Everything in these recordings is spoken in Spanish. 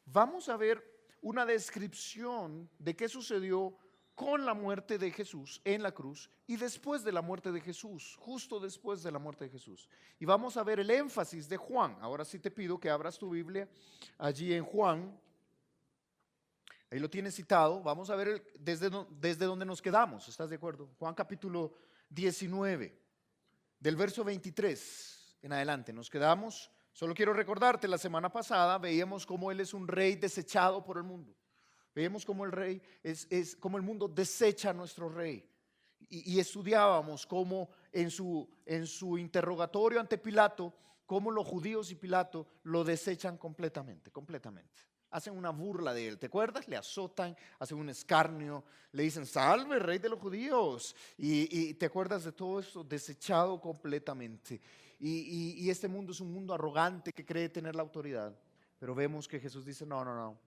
vamos a ver una descripción de qué sucedió con la muerte de Jesús en la cruz y después de la muerte de Jesús, justo después de la muerte de Jesús. Y vamos a ver el énfasis de Juan. Ahora sí te pido que abras tu Biblia allí en Juan. Ahí lo tienes citado. Vamos a ver desde donde nos quedamos. ¿Estás de acuerdo? Juan capítulo 19, del verso 23 en adelante. Nos quedamos. Solo quiero recordarte, la semana pasada veíamos cómo Él es un rey desechado por el mundo. Veíamos cómo el rey como el mundo desecha a nuestro rey. Y estudiábamos cómo en su interrogatorio ante Pilato, cómo los judíos y Pilato lo desechan completamente, completamente. Hacen una burla de él, ¿te acuerdas? Le azotan, hacen un escarnio, le dicen, salve, rey de los judíos. Y te acuerdas de todo esto, desechado completamente. Y este mundo es un mundo arrogante que cree tener la autoridad. Pero vemos que Jesús dice, no, no, no,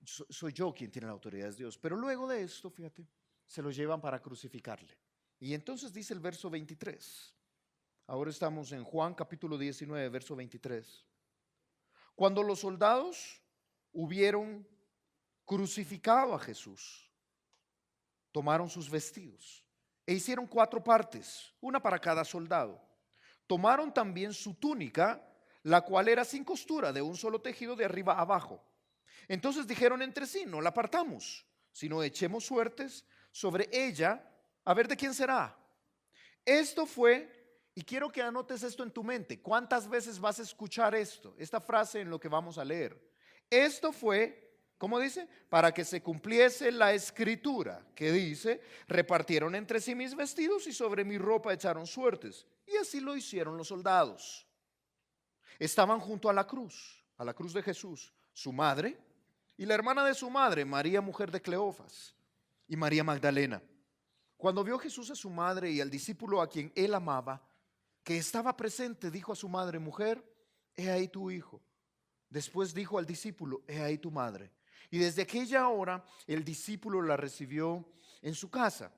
soy yo quien tiene la autoridad, es Dios. Pero luego de esto, fíjate, se lo llevan para crucificarle. Y entonces dice el verso 23. Ahora estamos en Juan capítulo 19, verso 23. Cuando los soldados hubieron crucificado a Jesús, tomaron sus vestidos e hicieron 4 partes, una para cada soldado. Tomaron también su túnica, la cual era sin costura, de un solo tejido de arriba a abajo. Entonces dijeron entre sí, no la partamos, sino echemos suertes sobre ella, a ver de quién será. Esto fue, y quiero que anotes esto en tu mente, ¿cuántas veces vas a escuchar esto? Esta frase en lo que vamos a leer. Esto fue, ¿cómo dice? Para que se cumpliese la escritura, que dice, repartieron entre sí mis vestidos y sobre mi ropa echaron suertes. Y así lo hicieron los soldados. Estaban junto a la cruz de Jesús, su madre y la hermana de su madre, María, mujer de Cleofas, y María Magdalena. Cuando vio Jesús a su madre y al discípulo a quien él amaba, que estaba presente, dijo a su madre, mujer, he ahí tu hijo. Después dijo al discípulo, he ahí tu madre. Y desde aquella hora el discípulo la recibió en su casa.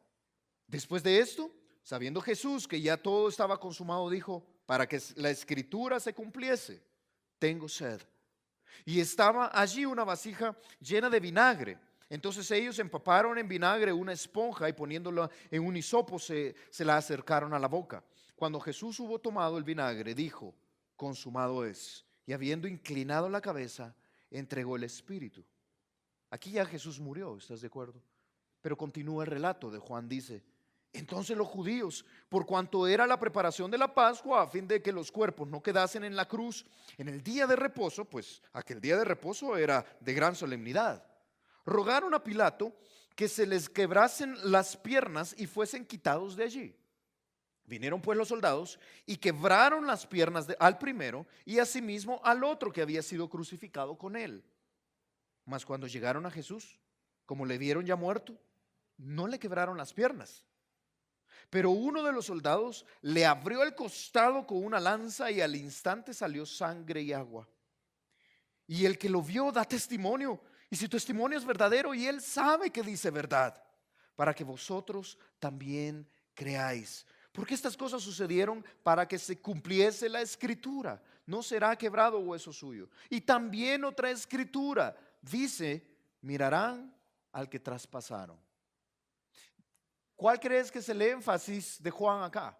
Después de esto, sabiendo Jesús que ya todo estaba consumado, dijo, para que la escritura se cumpliese, tengo sed. Y estaba allí una vasija llena de vinagre. Entonces ellos empaparon en vinagre una esponja y poniéndola en un hisopo se la acercaron a la boca. Cuando Jesús hubo tomado el vinagre, dijo, consumado es. Y habiendo inclinado la cabeza, entregó el espíritu. Aquí ya Jesús murió, ¿estás de acuerdo? Pero continúa el relato de Juan, dice, entonces los judíos, por cuanto era la preparación de la Pascua, a fin de que los cuerpos no quedasen en la cruz en el día de reposo, pues aquel día de reposo era de gran solemnidad, rogaron a Pilato que se les quebrasen las piernas y fuesen quitados de allí. Vinieron pues los soldados y quebraron las piernas al primero y asimismo al otro que había sido crucificado con él. Mas cuando llegaron a Jesús, como le vieron ya muerto, no le quebraron las piernas. Pero uno de los soldados le abrió el costado con una lanza y al instante salió sangre y agua. Y el que lo vio da testimonio. Y si tu testimonio es verdadero y él sabe que dice verdad, para que vosotros también creáis. Porque estas cosas sucedieron para que se cumpliese la escritura. No será quebrado hueso suyo. Y también otra escritura dice, mirarán al que traspasaron. ¿Cuál crees que es el énfasis de Juan acá?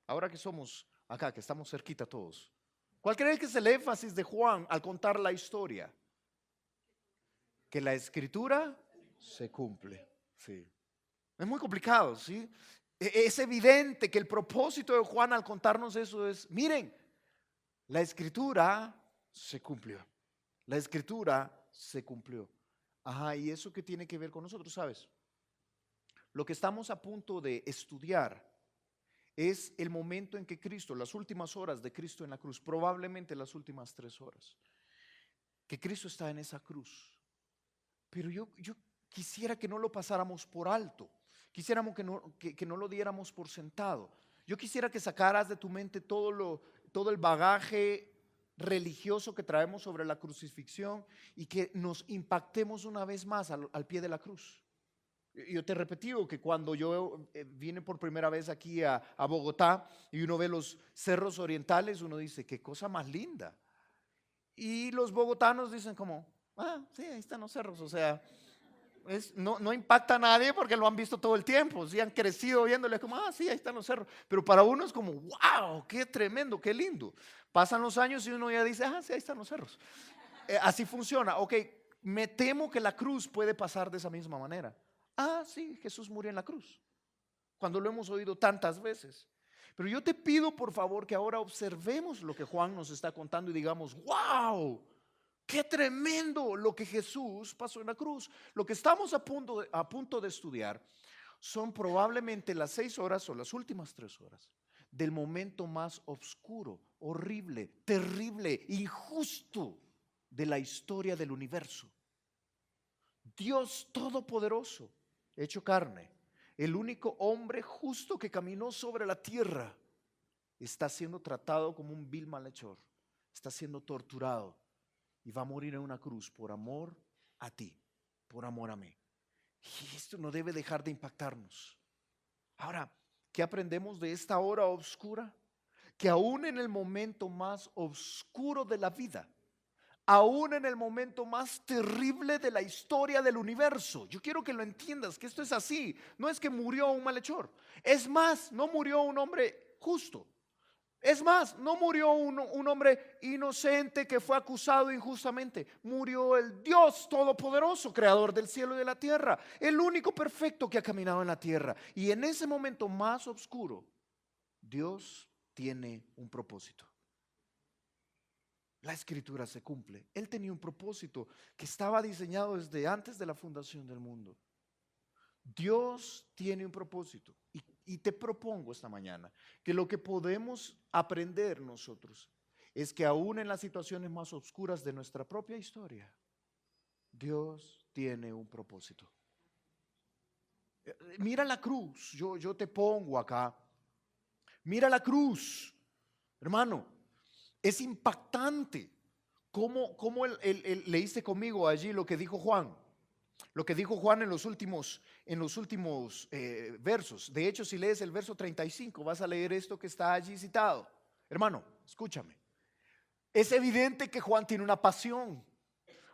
Ahora que somos acá, que estamos cerquita todos. ¿Cuál crees que es el énfasis de Juan al contar la historia? Que la escritura se cumple. Sí. Es muy complicado, ¿sí? Es evidente que el propósito de Juan al contarnos eso es, miren, la escritura se cumplió. La escritura se cumplió. Ajá, ¿y eso qué tiene que ver con nosotros, sabes? Lo que estamos a punto de estudiar es el momento en que Cristo, las últimas horas de Cristo en la cruz, probablemente las últimas 3 horas, que Cristo está en esa cruz. Pero yo quisiera que no lo pasáramos por alto, quisiéramos que no lo diéramos por sentado. Yo quisiera que sacaras de tu mente todo el bagaje religioso que traemos sobre la crucifixión y que nos impactemos una vez más al pie de la cruz. Yo te he repetido que cuando yo vine por primera vez aquí a Bogotá y uno ve los cerros orientales, uno dice, qué cosa más linda. Y los bogotanos dicen como, sí, ahí están los cerros. O sea, no impacta a nadie porque lo han visto todo el tiempo. Sí, han crecido viéndole como, sí, ahí están los cerros. Pero para uno es como, wow, qué tremendo, qué lindo. Pasan los años y uno ya dice, sí, ahí están los cerros. Así funciona. Ok, me temo que la cruz puede pasar de esa misma manera. Sí, Jesús murió en la cruz, cuando lo hemos oído tantas veces. Pero yo te pido por favor que ahora observemos lo que Juan nos está contando y digamos, wow, qué tremendo lo que Jesús pasó en la cruz. Lo que estamos a punto de estudiar son probablemente las 6 horas o las últimas 3 horas del momento más oscuro, horrible, terrible, injusto de la historia del universo. Dios Todopoderoso, hecho carne, el único hombre justo que caminó sobre la tierra, está siendo tratado como un vil malhechor, está siendo torturado y va a morir en una cruz por amor a ti, por amor a mí. Y esto no debe dejar de impactarnos. Ahora, ¿qué aprendemos de esta hora oscura? Que aún en el momento más oscuro de la vida, aún en el momento más terrible de la historia del universo, yo quiero que lo entiendas, que esto es así. No es que murió un malhechor, es más, no murió un hombre justo. Es más, no murió un hombre inocente que fue acusado injustamente. Murió el Dios Todopoderoso, creador del cielo y de la tierra, el único perfecto que ha caminado en la tierra. Y en ese momento más oscuro, Dios tiene un propósito. La escritura se cumple. Él tenía un propósito que estaba diseñado desde antes de la fundación del mundo. Dios tiene un propósito y te propongo esta mañana que lo que podemos aprender nosotros es que aún en las situaciones más oscuras de nuestra propia historia, Dios tiene un propósito. Mira la cruz, yo te pongo acá. Mira la cruz, hermano, es impactante. ¿Cómo leíste conmigo allí lo que dijo Juan? Lo que dijo Juan en los últimos versos. De hecho, si lees el verso 35, vas a leer esto que está allí citado. Hermano, escúchame. Es evidente que Juan tiene una pasión.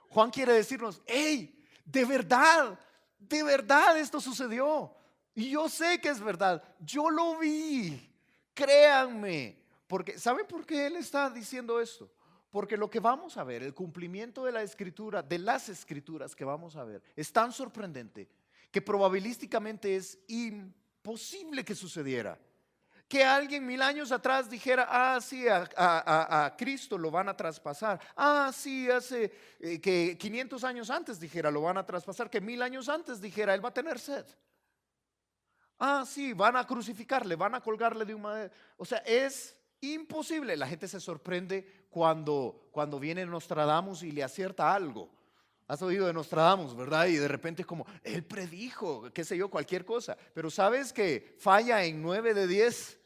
Juan quiere decirnos, hey, de verdad esto sucedió. Y yo sé que es verdad. Yo lo vi. Créanme. Porque, ¿saben por qué él está diciendo esto? Porque lo que vamos a ver, el cumplimiento de la escritura, de las escrituras que vamos a ver, es tan sorprendente que probabilísticamente es imposible que sucediera. Que alguien 1000 años atrás dijera, sí, a Cristo lo van a traspasar. Sí, hace que 500 años antes dijera, lo van a traspasar. Que 1000 años antes dijera, él va a tener sed. Sí, van a crucificarle, van a colgarle de un madero. O sea, es imposible. La gente se sorprende cuando viene Nostradamus y le acierta algo. Has oído de Nostradamus, ¿verdad? Y de repente es como, él predijo, qué sé yo, cualquier cosa. Pero sabes que falla en 9 de 10,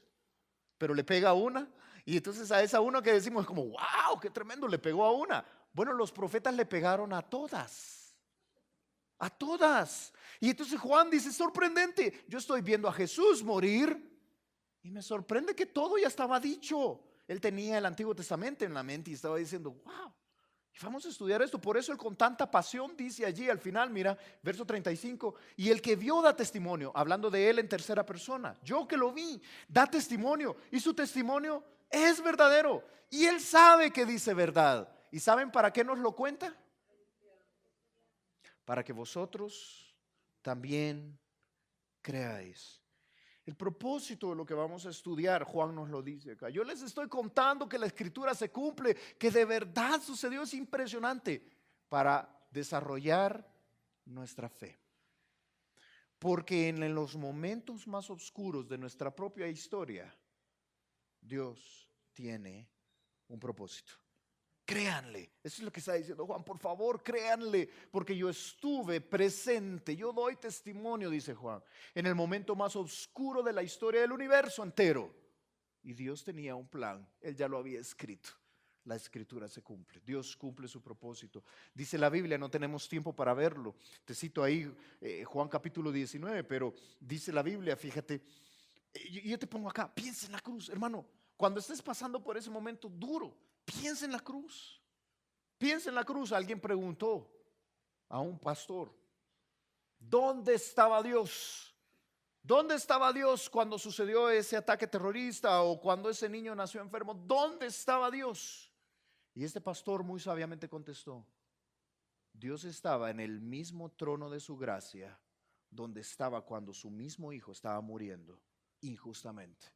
pero le pega a una. Y entonces a esa una que decimos como, wow, qué tremendo, le pegó a una. Bueno, los profetas le pegaron a todas. A todas. Y entonces Juan dice, sorprendente, yo estoy viendo a Jesús morir y me sorprende que todo ya estaba dicho. Él tenía el Antiguo Testamento en la mente y estaba diciendo, wow, vamos a estudiar esto. Por eso él con tanta pasión dice allí al final, mira, verso 35, y el que vio da testimonio, hablando de él en tercera persona. Yo que lo vi, da testimonio y su testimonio es verdadero. Y él sabe que dice verdad. ¿Y saben para qué nos lo cuenta? Para que vosotros también creáis. El propósito de lo que vamos a estudiar, Juan nos lo dice acá. Yo les estoy contando que la escritura se cumple, que de verdad sucedió, es impresionante, para desarrollar nuestra fe. Porque en los momentos más oscuros de nuestra propia historia, Dios tiene un propósito. Créanle, eso es lo que está diciendo Juan, por favor créanle, porque yo estuve presente, yo doy testimonio, dice Juan, en el momento más oscuro de la historia del universo entero. Y Dios tenía un plan, Él ya lo había escrito. La escritura se cumple, Dios cumple su propósito. Dice la Biblia, no tenemos tiempo para verlo, te cito ahí Juan capítulo 19, pero dice la Biblia, fíjate, yo te pongo acá, piensa en la cruz, hermano, cuando estés pasando por ese momento duro, piensa en la cruz. Piensa en la cruz. Alguien preguntó a un pastor, ¿dónde estaba Dios? ¿Dónde estaba Dios cuando sucedió ese ataque terrorista o cuando ese niño nació enfermo? ¿Dónde estaba Dios? Y este pastor muy sabiamente contestó, Dios estaba en el mismo trono de su gracia donde estaba cuando su mismo hijo estaba muriendo injustamente.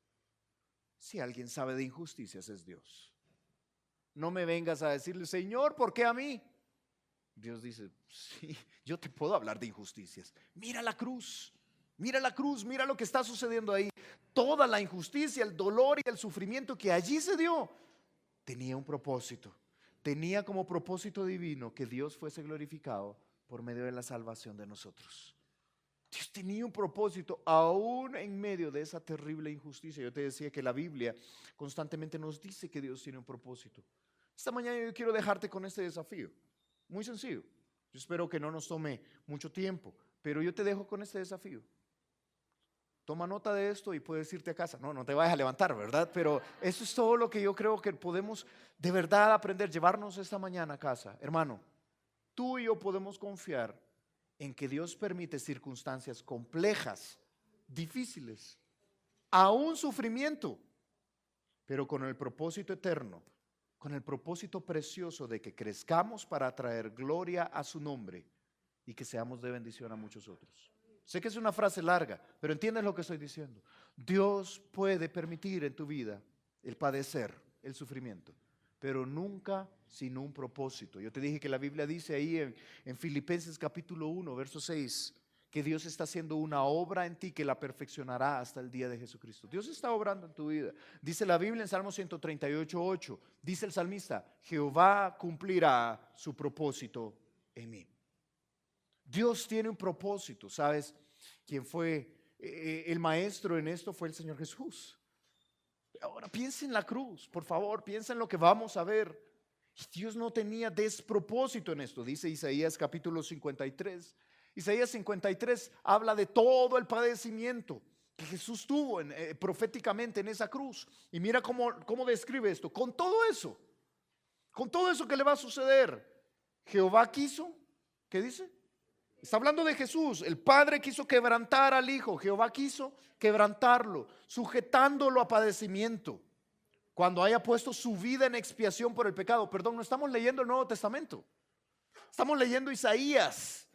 Si alguien sabe de injusticias es Dios. No me vengas a decirle, Señor, ¿por qué a mí? Dios dice, sí, yo te puedo hablar de injusticias. Mira la cruz, mira lo que está sucediendo ahí. Toda la injusticia, el dolor y el sufrimiento que allí se dio, tenía un propósito. Tenía como propósito divino que Dios fuese glorificado por medio de la salvación de nosotros. Dios tenía un propósito aún en medio de esa terrible injusticia. Yo te decía que la Biblia constantemente nos dice que Dios tiene un propósito. Esta mañana yo quiero dejarte con este desafío. Muy sencillo. Yo espero que no nos tome mucho tiempo, pero yo te dejo con este desafío. Toma nota de esto y puedes irte a casa. No te vayas a levantar, ¿verdad? Pero eso es todo lo que yo creo que podemos de verdad aprender, llevarnos esta mañana a casa. Hermano, tú y yo podemos confiar en que Dios permite circunstancias complejas, difíciles, aún sufrimiento, pero con el propósito eterno, con el propósito precioso de que crezcamos para traer gloria a su nombre y que seamos de bendición a muchos otros. Sé que es una frase larga, pero entiendes lo que estoy diciendo. Dios puede permitir en tu vida el padecer, el sufrimiento, pero nunca sin un propósito. Yo te dije que la Biblia dice ahí en Filipenses capítulo 1, verso 6, que Dios está haciendo una obra en ti que la perfeccionará hasta el día de Jesucristo. Dios está obrando en tu vida. Dice la Biblia en Salmo 138, 8, dice el salmista, Jehová cumplirá su propósito en mí. Dios tiene un propósito, ¿sabes? Quien fue el maestro en esto fue el Señor Jesús. Ahora piensa en la cruz, por favor, piensa en lo que vamos a ver. Dios no tenía despropósito en esto, dice Isaías capítulo 53. Isaías 53 habla de todo el padecimiento que Jesús tuvo proféticamente en esa cruz. Y mira cómo describe esto. Con todo eso que le va a suceder, Jehová quiso, ¿qué dice? Está hablando de Jesús. El Padre quiso quebrantar al Hijo. Jehová quiso quebrantarlo, sujetándolo a padecimiento, cuando haya puesto su vida en expiación por el pecado. Perdón, no estamos leyendo el Nuevo Testamento. Estamos leyendo Isaías.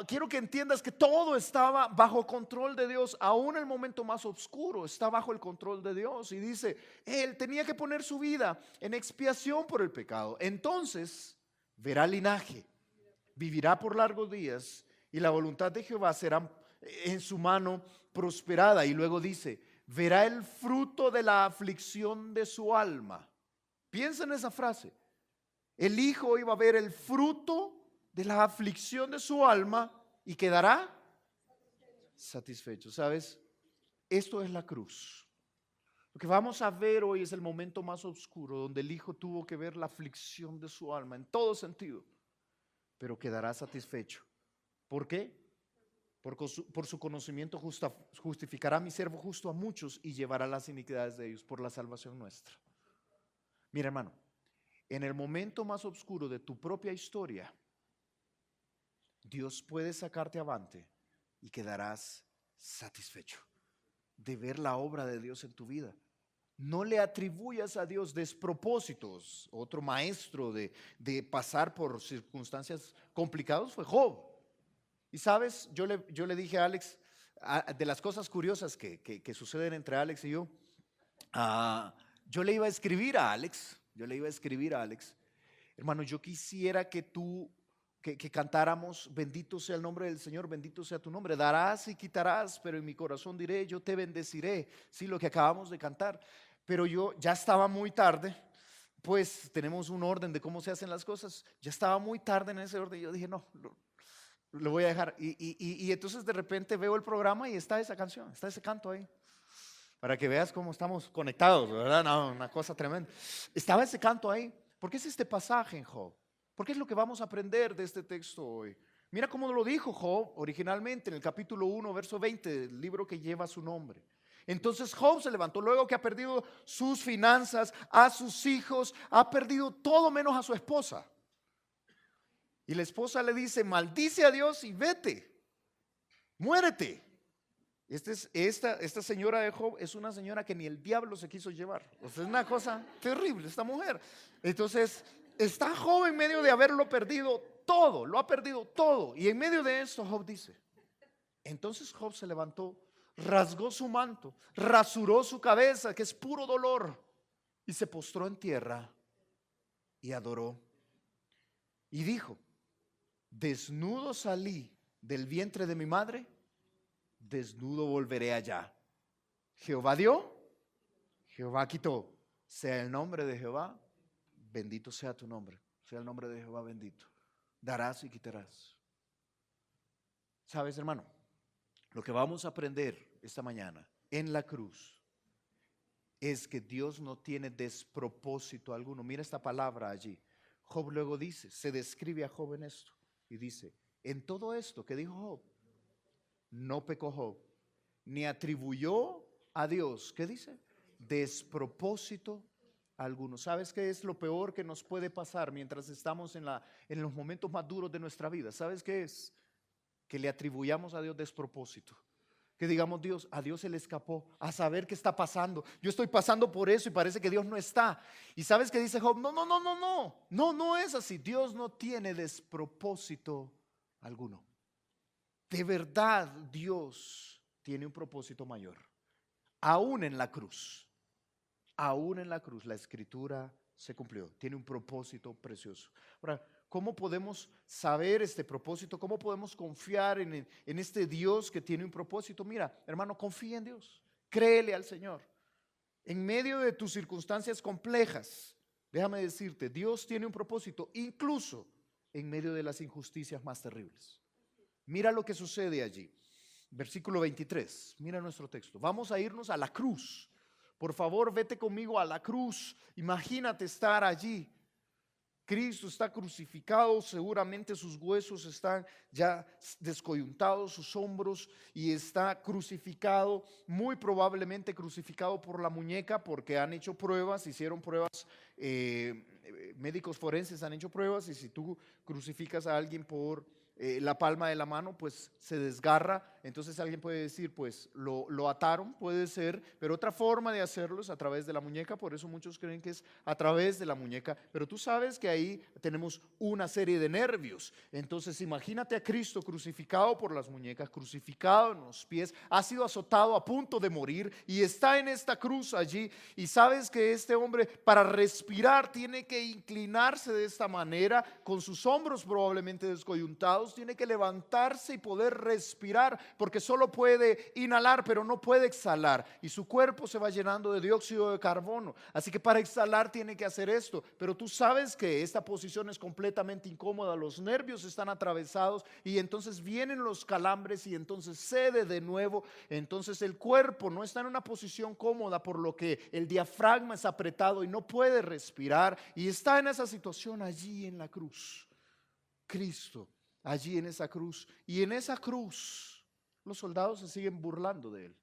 Quiero que entiendas que todo estaba bajo control de Dios. Aún el momento más oscuro está bajo el control de Dios. Y dice, Él tenía que poner su vida en expiación por el pecado. Entonces verá linaje, vivirá por largos días y la voluntad de Jehová será en su mano prosperada. Y luego dice, verá el fruto de la aflicción de su alma. Piensa en esa frase. El Hijo iba a ver el fruto de la aflicción de su alma y quedará satisfecho. ¿Sabes? Esto es la cruz. Lo que vamos a ver hoy es el momento más oscuro donde el Hijo tuvo que ver la aflicción de su alma en todo sentido, pero quedará satisfecho. ¿Por qué? Por su conocimiento justificará a mi siervo justo a muchos y llevará las iniquidades de ellos por la salvación nuestra. Mira, hermano, en el momento más oscuro de tu propia historia, Dios puede sacarte avante y quedarás satisfecho de ver la obra de Dios en tu vida. No le atribuyas a Dios despropósitos. Otro maestro de pasar por circunstancias complicadas fue Job. Y sabes, yo le dije a Alex, de las cosas curiosas que suceden entre Alex y yo, yo le iba a escribir a Alex, hermano, yo quisiera que tú, que cantáramos, bendito sea el nombre del Señor, bendito sea tu nombre, darás y quitarás, pero en mi corazón diré, yo te bendeciré. Sí, lo que acabamos de cantar. Pero yo ya estaba muy tarde, pues tenemos un orden de cómo se hacen las cosas. Ya estaba muy tarde en ese orden y yo dije, no, lo voy a dejar. Y entonces de repente veo el programa y está esa canción, está ese canto ahí. Para que veas cómo estamos conectados, ¿verdad? No, una cosa tremenda. Estaba ese canto ahí. ¿Por qué es este pasaje en Job? Porque es lo que vamos a aprender de este texto hoy. Mira cómo lo dijo Job originalmente en el capítulo 1, verso 20 del libro que lleva su nombre. Entonces Job se levantó luego que ha perdido sus finanzas, a sus hijos, ha perdido todo menos a su esposa. Y la esposa le dice, maldice a Dios y vete, muérete. Esta señora de Job es una señora que ni el diablo se quiso llevar. O sea, es una cosa terrible esta mujer. Entonces está Job en medio de haberlo perdido todo, lo ha perdido todo. Y en medio de esto Job dice, entonces Job se levantó, rasgó su manto, rasuró su cabeza, que es puro dolor, y se postró en tierra y adoró. Y dijo, desnudo salí del vientre de mi madre, desnudo volveré allá. Jehová dio, Jehová quitó. Sea el nombre de Jehová, bendito sea tu nombre. Sea el nombre de Jehová bendito. Darás y quitarás. ¿Sabes, hermano? Lo que vamos a aprender esta mañana en la cruz es que Dios no tiene despropósito alguno. Mira esta palabra allí. Job luego dice, se describe a Job en esto y dice, en todo esto que dijo Job, no pecó Job, ni atribuyó a Dios, ¿qué dice? Despropósito alguno. ¿Sabes qué es lo peor que nos puede pasar mientras estamos en los momentos más duros de nuestra vida? ¿Sabes qué es? Que le atribuyamos a Dios despropósito. Que digamos, a Dios se le escapó a saber qué está pasando. Yo estoy pasando por eso y parece que Dios no está. Y ¿sabes qué dice Job? No es así. Dios no tiene despropósito alguno. De verdad Dios tiene un propósito mayor. Aún en la cruz la escritura se cumplió. Tiene un propósito precioso. Ahora, ¿cómo podemos saber este propósito? ¿Cómo podemos confiar en este Dios que tiene un propósito? Mira, hermano, confía en Dios. Créele al Señor. En medio de tus circunstancias complejas, déjame decirte, Dios tiene un propósito, incluso en medio de las injusticias más terribles. Mira lo que sucede allí. Versículo 23. Mira nuestro texto. Vamos a irnos a la cruz. Por favor, vete conmigo a la cruz. Imagínate estar allí. Cristo está crucificado, seguramente sus huesos están ya descoyuntados, sus hombros, y está crucificado, muy probablemente crucificado por la muñeca, porque han hecho pruebas, hicieron pruebas, médicos forenses han hecho pruebas, y si tú crucificas a alguien por la palma de la mano, pues se desgarra. Entonces alguien puede decir, pues lo ataron, puede ser, pero otra forma de hacerlo es a través de la muñeca. Por eso muchos creen que es a través de la muñeca, pero tú sabes que ahí tenemos una serie de nervios. Entonces imagínate a Cristo crucificado por las muñecas, crucificado en los pies, ha sido azotado a punto de morir y está en esta cruz allí. Y sabes que este hombre, para respirar, tiene que inclinarse de esta manera, con sus hombros probablemente descoyuntados, tiene que levantarse y poder respirar, porque solo puede inhalar pero no puede exhalar, y su cuerpo se va llenando de dióxido de carbono. Así que para exhalar tiene que hacer esto, pero tú sabes que esta posición es completamente incómoda, los nervios están atravesados y entonces vienen los calambres y entonces cede de nuevo. Entonces el cuerpo no está en una posición cómoda, por lo que el diafragma es apretado y no puede respirar, y está en esa situación allí en la cruz. Cristo allí en esa cruz, y en esa cruz los soldados se siguen burlando de él.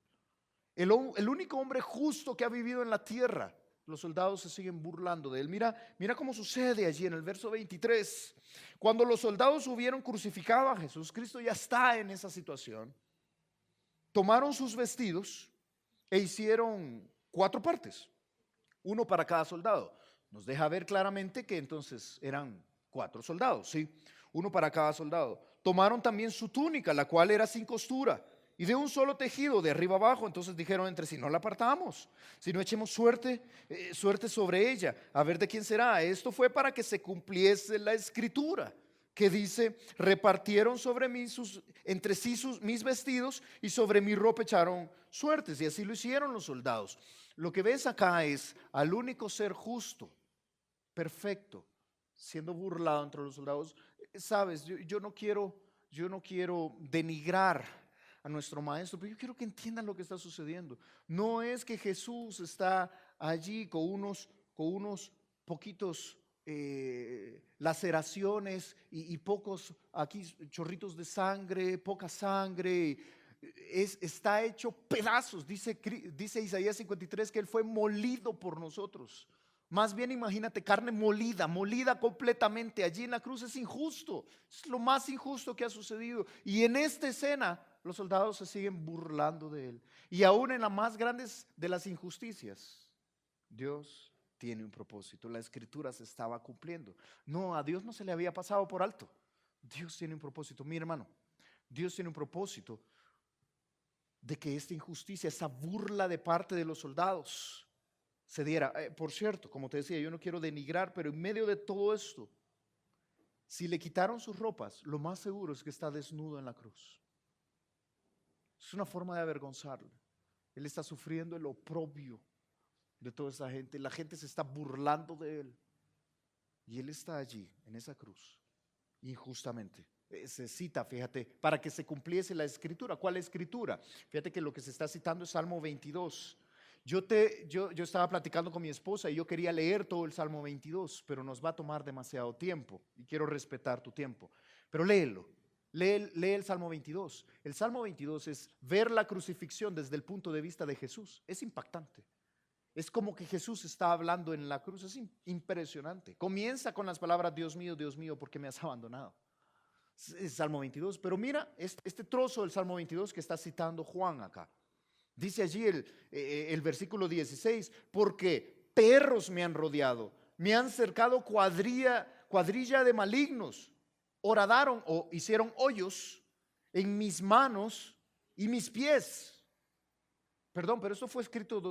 El único hombre justo que ha vivido en la tierra, los soldados se siguen burlando de él. Mira cómo sucede allí en el verso 23. Cuando los soldados hubieron crucificado a Jesús, Cristo ya está en esa situación. Tomaron sus vestidos e hicieron 4 partes, uno para cada soldado. Nos deja ver claramente que entonces eran 4 soldados, ¿sí? Uno para cada soldado. Tomaron también su túnica, la cual era sin costura y de un solo tejido, de arriba abajo. Entonces dijeron entre sí, no la partamos, sino echemos suerte sobre ella, a ver de quién será. Esto fue para que se cumpliese la escritura, que dice, repartieron sobre mí entre sí mis vestidos, y sobre mi ropa echaron suertes. Y así lo hicieron los soldados. Lo que ves acá es al único ser justo, perfecto, siendo burlado entre los soldados. Sabes, yo no quiero denigrar a nuestro maestro, pero yo quiero que entiendan lo que está sucediendo. No es que Jesús está allí con unos poquitos laceraciones y pocos aquí chorritos de sangre, poca sangre. Está hecho pedazos. Dice Isaías 53 que Él fue molido por nosotros. Más bien imagínate carne molida, molida completamente allí en la cruz. Es injusto, es lo más injusto que ha sucedido. Y en esta escena los soldados se siguen burlando de él. Y aún en las más grandes de las injusticias, Dios tiene un propósito. La escritura se estaba cumpliendo. No, a Dios no se le había pasado por alto. Dios tiene un propósito. Mi hermano, Dios tiene un propósito de que esta injusticia, esa burla de parte de los soldados se diera. Por cierto, como te decía, yo no quiero denigrar, pero en medio de todo esto, si le quitaron sus ropas, lo más seguro es que está desnudo en la cruz. Es una forma de avergonzarle. Él está sufriendo el oprobio de toda esa gente. La gente se está burlando de él. Y él está allí, en esa cruz, injustamente. Se cita, fíjate, para que se cumpliese la escritura. ¿Cuál escritura? Fíjate que lo que se está citando es Salmo 22. Yo estaba platicando con mi esposa y yo quería leer todo el Salmo 22, pero nos va a tomar demasiado tiempo y quiero respetar tu tiempo. Pero léelo, lee el Salmo 22. El Salmo 22 es ver la crucifixión desde el punto de vista de Jesús. Es impactante. Es como que Jesús está hablando en la cruz. Es impresionante. Comienza con las palabras: Dios mío, ¿por qué me has abandonado? Es Salmo 22. Pero mira este trozo del Salmo 22 que está citando Juan acá. Dice allí el versículo 16: porque perros me han rodeado, me han cercado cuadrilla de malignos, horadaron o hicieron hoyos en mis manos y mis pies. Perdón, pero esto fue escrito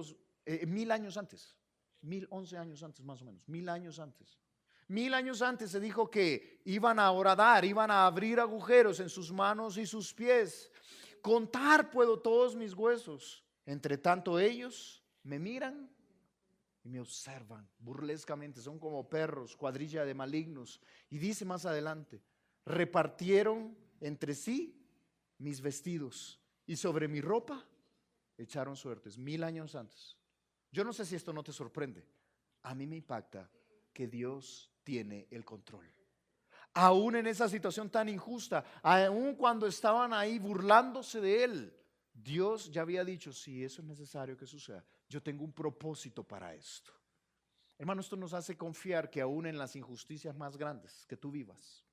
1000 años antes, 1011 años antes más o menos, 1000 años antes. 1000 años antes se dijo que iban a horadar, iban a abrir agujeros en sus manos y sus pies. Contar puedo todos mis huesos. Entre tanto ellos me miran y me observan burlescamente. Son como perros, cuadrilla de malignos. Y dice más adelante: repartieron entre sí mis vestidos y sobre mi ropa echaron suertes. 1000 años antes. Yo no sé si esto no te sorprende. A mí me impacta que Dios tiene el control. Aún en esa situación tan injusta, aún cuando estaban ahí burlándose de él, Dios ya había dicho: si eso es necesario que suceda, yo tengo un propósito para esto. Hermano, esto nos hace confiar que aún en las injusticias más grandes que tú vivas,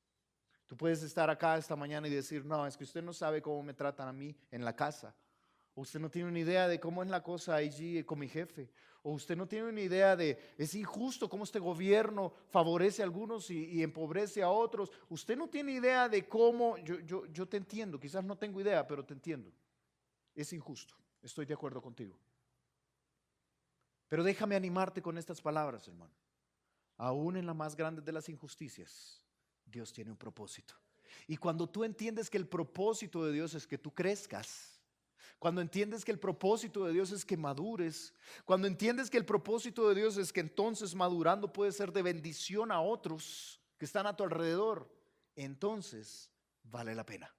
tú puedes estar acá esta mañana y decir: no, es que usted no sabe cómo me tratan a mí en la casa. O usted no tiene una idea de cómo es la cosa allí con mi jefe. O usted no tiene una idea de, es injusto cómo este gobierno favorece a algunos y empobrece a otros. Usted no tiene idea de cómo, yo te entiendo, quizás no tengo idea, pero te entiendo. Es injusto, estoy de acuerdo contigo. Pero déjame animarte con estas palabras, hermano. Aún en la más grande de las injusticias, Dios tiene un propósito. Y cuando tú entiendes que el propósito de Dios es que tú crezcas, cuando entiendes que el propósito de Dios es que madures, cuando entiendes que el propósito de Dios es que entonces madurando puede ser de bendición a otros que están a tu alrededor, entonces vale la pena.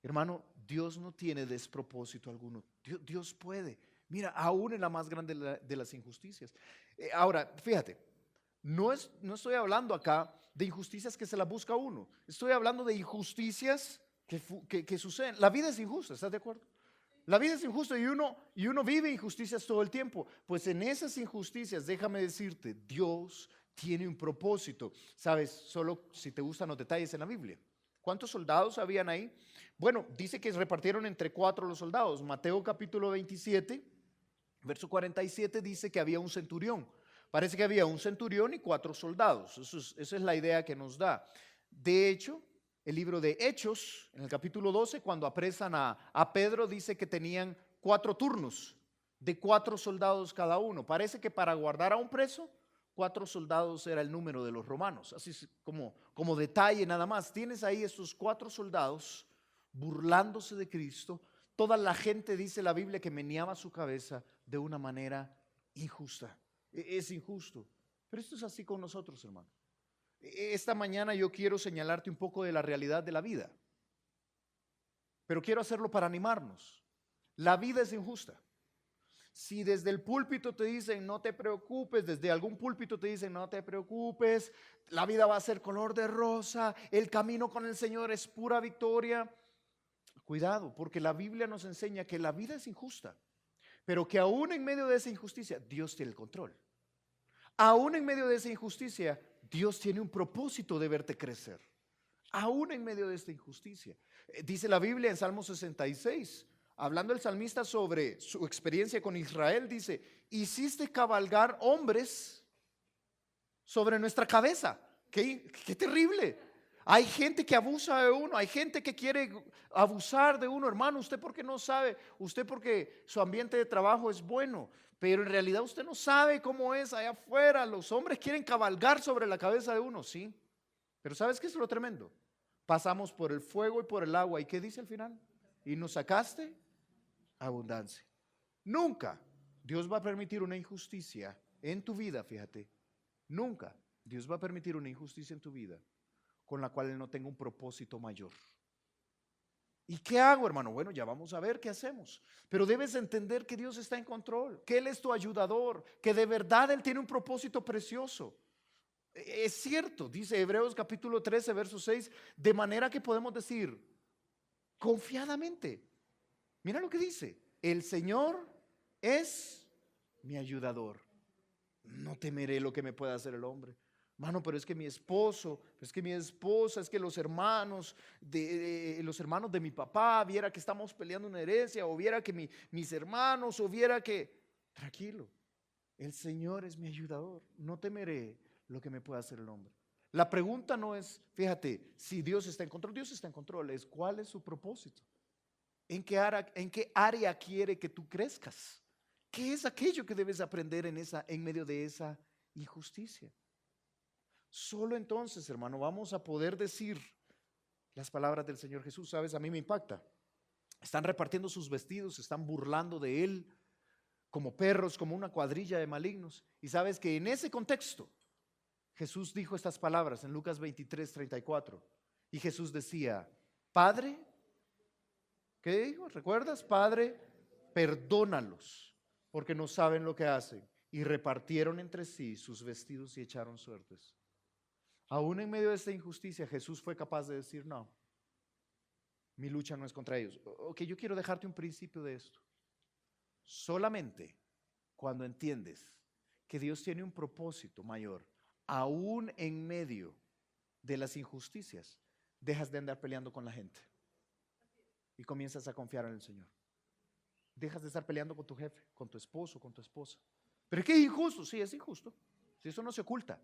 Hermano, Dios no tiene despropósito alguno. Dios puede. Mira, aún en la más grande de las injusticias. Ahora, fíjate, no estoy hablando acá de injusticias que se las busca uno. Estoy hablando de injusticias que suceden. La vida es injusta, ¿estás de acuerdo? La vida es injusta y uno vive injusticias todo el tiempo. Pues en esas injusticias, déjame decirte, Dios tiene un propósito. Sabes, solo si te gustan los detalles en la Biblia. ¿Cuántos soldados habían ahí? Bueno, dice que se repartieron entre 4 los soldados. Mateo capítulo 27, verso 47 dice que había un centurión. Parece que había un centurión y 4 soldados. Esa es la idea que nos da. De hecho, el libro de Hechos, en el capítulo 12, cuando apresan a Pedro, dice que tenían 4 turnos de 4 soldados cada uno. Parece que para guardar a un preso, 4 soldados era el número de los romanos. Así como detalle nada más. Tienes ahí estos 4 soldados burlándose de Cristo. Toda la gente, dice la Biblia, que meneaba su cabeza de una manera injusta. Es injusto. Pero esto es así con nosotros, hermano. Esta mañana yo quiero señalarte un poco de la realidad de la vida, pero quiero hacerlo para animarnos. La vida es injusta. Si desde el púlpito te dicen no te preocupes, desde algún púlpito te dicen no te preocupes, la vida va a ser color de rosa, el camino con el Señor es pura victoria, cuidado, porque la Biblia nos enseña que la vida es injusta, pero que aún en medio de esa injusticia Dios tiene el control. Aún en medio de esa injusticia, Dios tiene un propósito de verte crecer. Aún en medio de esta injusticia. Dice la Biblia en Salmo 66, hablando el salmista sobre su experiencia con Israel, dice: hiciste cabalgar hombres sobre nuestra cabeza. Qué terrible. Hay gente que abusa de uno, hay gente que quiere abusar de uno. Hermano, usted porque no sabe, usted porque su ambiente de trabajo es bueno, pero en realidad usted no sabe cómo es allá afuera. Los hombres quieren cabalgar sobre la cabeza de uno, sí. Pero ¿sabes qué es lo tremendo? Pasamos por el fuego y por el agua. ¿Y qué dice al final? Y nos sacaste abundancia. Nunca Dios va a permitir una injusticia en tu vida, fíjate. Nunca Dios va a permitir una injusticia en tu vida con la cual Él no tenga un propósito mayor. ¿Y qué hago, hermano? Bueno, ya vamos a ver qué hacemos. Pero debes entender que Dios está en control, que Él es tu ayudador, que de verdad Él tiene un propósito precioso. Es cierto, dice Hebreos capítulo 13, verso 6, de manera que podemos decir confiadamente, mira lo que dice: el Señor es mi ayudador, no temeré lo que me pueda hacer el hombre. Mano, pero es que mi esposo, es que mi esposa, es que los hermanos de mi papá, viera que estamos peleando una herencia, o viera que mis hermanos, o viera que, tranquilo, el Señor es mi ayudador, no temeré lo que me pueda hacer el hombre. La pregunta no es, fíjate, si Dios está en control. Dios está en control, es cuál es su propósito. ¿En qué área quiere que tú crezcas? ¿Qué es aquello que debes aprender en medio de esa injusticia? Solo entonces, hermano, vamos a poder decir las palabras del Señor Jesús. Sabes, a mí me impacta. Están repartiendo sus vestidos, se están burlando de Él como perros, como una cuadrilla de malignos. Y sabes que en ese contexto Jesús dijo estas palabras en Lucas 23:34. Y Jesús decía: Padre, ¿qué dijo? ¿Recuerdas? Padre, perdónalos, porque no saben lo que hacen. Y repartieron entre sí sus vestidos y echaron suertes. Aún en medio de esta injusticia, Jesús fue capaz de decir: no, mi lucha no es contra ellos. Ok, yo quiero dejarte un principio de esto. Solamente cuando entiendes que Dios tiene un propósito mayor, aún en medio de las injusticias, dejas de andar peleando con la gente y comienzas a confiar en el Señor. Dejas de estar peleando con tu jefe, con tu esposo, con tu esposa. Pero es que es injusto. Sí, es injusto. Si eso no se oculta.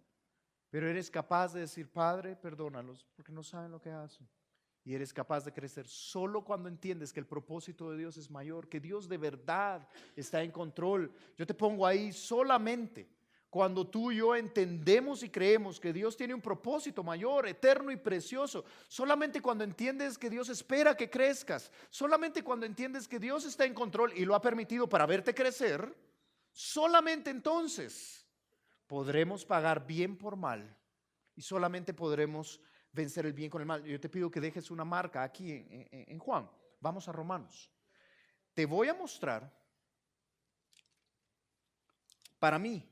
Pero eres capaz de decir: Padre, perdónalos, porque no saben lo que hacen. Y eres capaz de crecer solo cuando entiendes que el propósito de Dios es mayor, que Dios de verdad está en control. Yo te pongo ahí: solamente cuando tú y yo entendemos y creemos que Dios tiene un propósito mayor, eterno y precioso, solamente cuando entiendes que Dios espera que crezcas, solamente cuando entiendes que Dios está en control y lo ha permitido para verte crecer, solamente entonces podremos pagar bien por mal y solamente podremos vencer el bien con el mal. Yo te pido que dejes una marca aquí en Juan. Vamos a Romanos. Te voy a mostrar, para mí,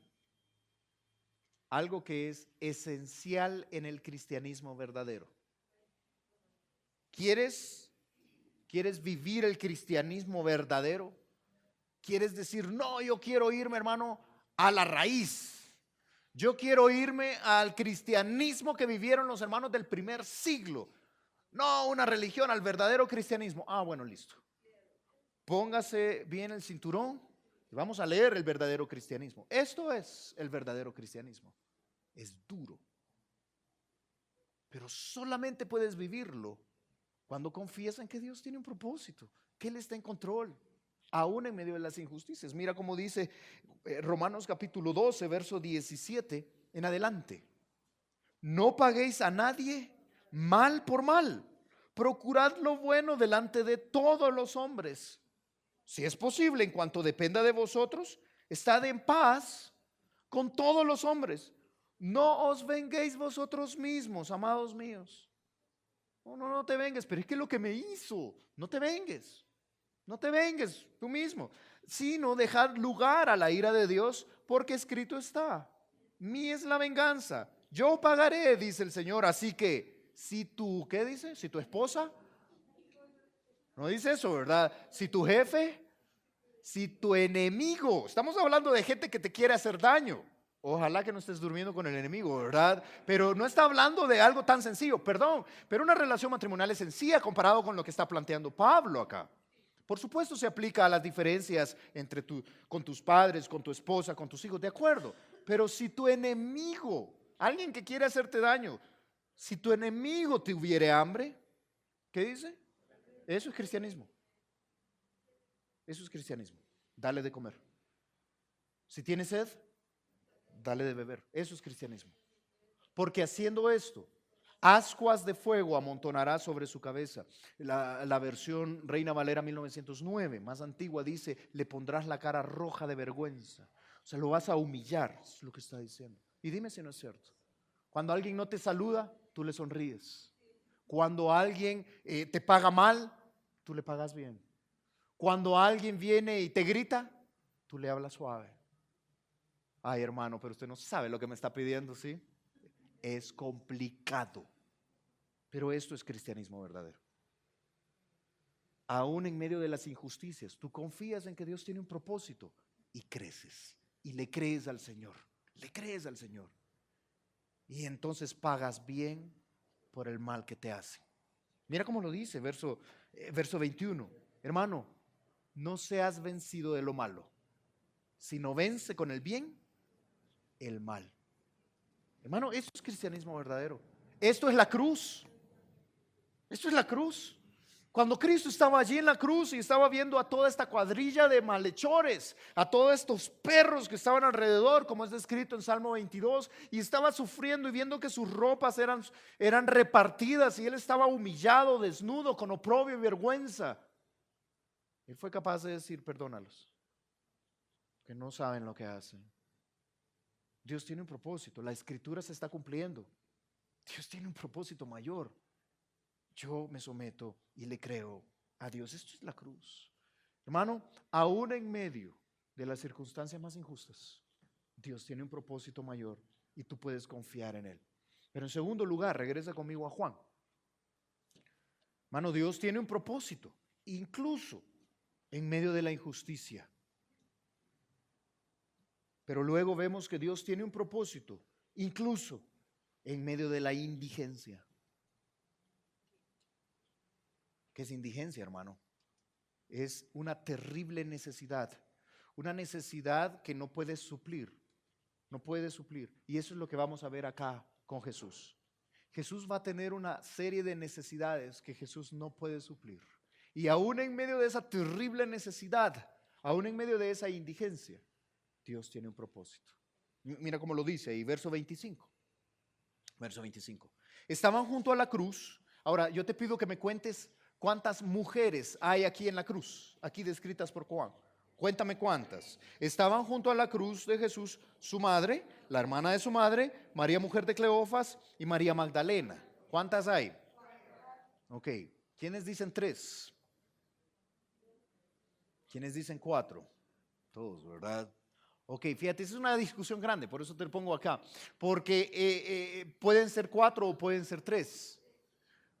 algo que es esencial en el cristianismo verdadero. ¿Quieres vivir el cristianismo verdadero? ¿Quieres decir: no, yo quiero irme, hermano, a la raíz? Yo quiero irme al cristianismo que vivieron los hermanos del primer siglo. No una religión, al verdadero cristianismo. Bueno, listo. Póngase bien el cinturón y vamos a leer el verdadero cristianismo. Esto es el verdadero cristianismo. Es duro, pero solamente puedes vivirlo cuando confías en que Dios tiene un propósito, que Él está en control, aún en medio de las injusticias. Mira cómo dice Romanos capítulo 12, verso 17 en adelante: no paguéis a nadie mal por mal, procurad lo bueno delante de todos los hombres. Si es posible, en cuanto dependa de vosotros, estad en paz con todos los hombres. No os venguéis vosotros mismos, amados míos. No te vengues. Pero es que lo que me hizo, no te vengues. No te vengues tú mismo, sino dejad lugar a la ira de Dios, porque escrito está: mía es la venganza, yo pagaré, dice el Señor. Así que si tú, ¿qué dice? Si tu esposa, no dice eso, ¿verdad? Si tu jefe, si tu enemigo, estamos hablando de gente que te quiere hacer daño, Ojalá que no estés durmiendo con el enemigo, ¿verdad? Pero no está hablando de algo tan sencillo, perdón, pero una relación matrimonial es sencilla comparado con lo que está planteando Pablo acá. Por supuesto se aplica a las diferencias con tus padres, con tu esposa, con tus hijos, de acuerdo. Pero si tu enemigo, alguien que quiere hacerte daño, si tu enemigo te hubiere hambre, ¿qué dice? Eso es cristianismo. Eso es cristianismo. Dale de comer. Si tienes sed, dale de beber. Eso es cristianismo. Porque haciendo esto, ascuas de fuego amontonará sobre su cabeza. La versión Reina Valera 1909, más antigua, dice, le pondrás la cara roja de vergüenza. O sea, lo vas a humillar, es lo que está diciendo. Y dime si no es cierto. Cuando alguien no te saluda, tú le sonríes. Cuando alguien te paga mal, tú le pagas bien. Cuando alguien viene y te grita, tú le hablas suave. Ay, hermano, pero usted no sabe lo que me está pidiendo, ¿sí? Es complicado. Pero esto es cristianismo verdadero. Aún en medio de las injusticias, tú confías en que Dios tiene un propósito y creces. Y le crees al Señor. Le crees al Señor. Y entonces pagas bien por el mal que te hace. Mira cómo lo dice, verso 21. Hermano, no seas vencido de lo malo, sino vence con el bien el mal. Hermano, esto es cristianismo verdadero. Esto es la cruz. Esto es la cruz. Cuando Cristo estaba allí en la cruz y estaba viendo a toda esta cuadrilla de malhechores, a todos estos perros que estaban alrededor, como es descrito en Salmo 22, y estaba sufriendo y viendo que sus ropas eran repartidas y él estaba humillado, desnudo, con oprobio y vergüenza, él fue capaz de decir: perdónalos, que no saben lo que hacen. Dios tiene un propósito, la escritura se está cumpliendo. Dios tiene un propósito mayor. Yo me someto y le creo a Dios. Esto es la cruz. Hermano, aún en medio de las circunstancias más injustas, Dios tiene un propósito mayor y tú puedes confiar en Él. Pero en segundo lugar, regresa conmigo a Juan. Hermano, Dios tiene un propósito, incluso en medio de la injusticia. Pero luego vemos que Dios tiene un propósito, incluso en medio de la indigencia. ¿Qué es indigencia, hermano? Es una terrible necesidad, una necesidad que no puedes suplir, no puedes suplir. Y eso es lo que vamos a ver acá con Jesús. Jesús va a tener una serie de necesidades que Jesús no puede suplir. Y aún en medio de esa terrible necesidad, aún en medio de esa indigencia, Dios tiene un propósito. Mira cómo lo dice ahí, verso 25. Verso 25. Estaban junto a la cruz. Ahora, yo te pido que me cuentes cuántas mujeres hay aquí en la cruz, aquí descritas por Juan. Cuéntame cuántas. Estaban junto a la cruz de Jesús su madre, la hermana de su madre, María mujer de Cleofas y María Magdalena. ¿Cuántas hay? Ok. ¿Quiénes dicen 3? ¿Quiénes dicen 4? Todos, ¿verdad? Ok, fíjate, es una discusión grande, por eso te lo pongo acá. Porque pueden ser 4 o pueden ser 3.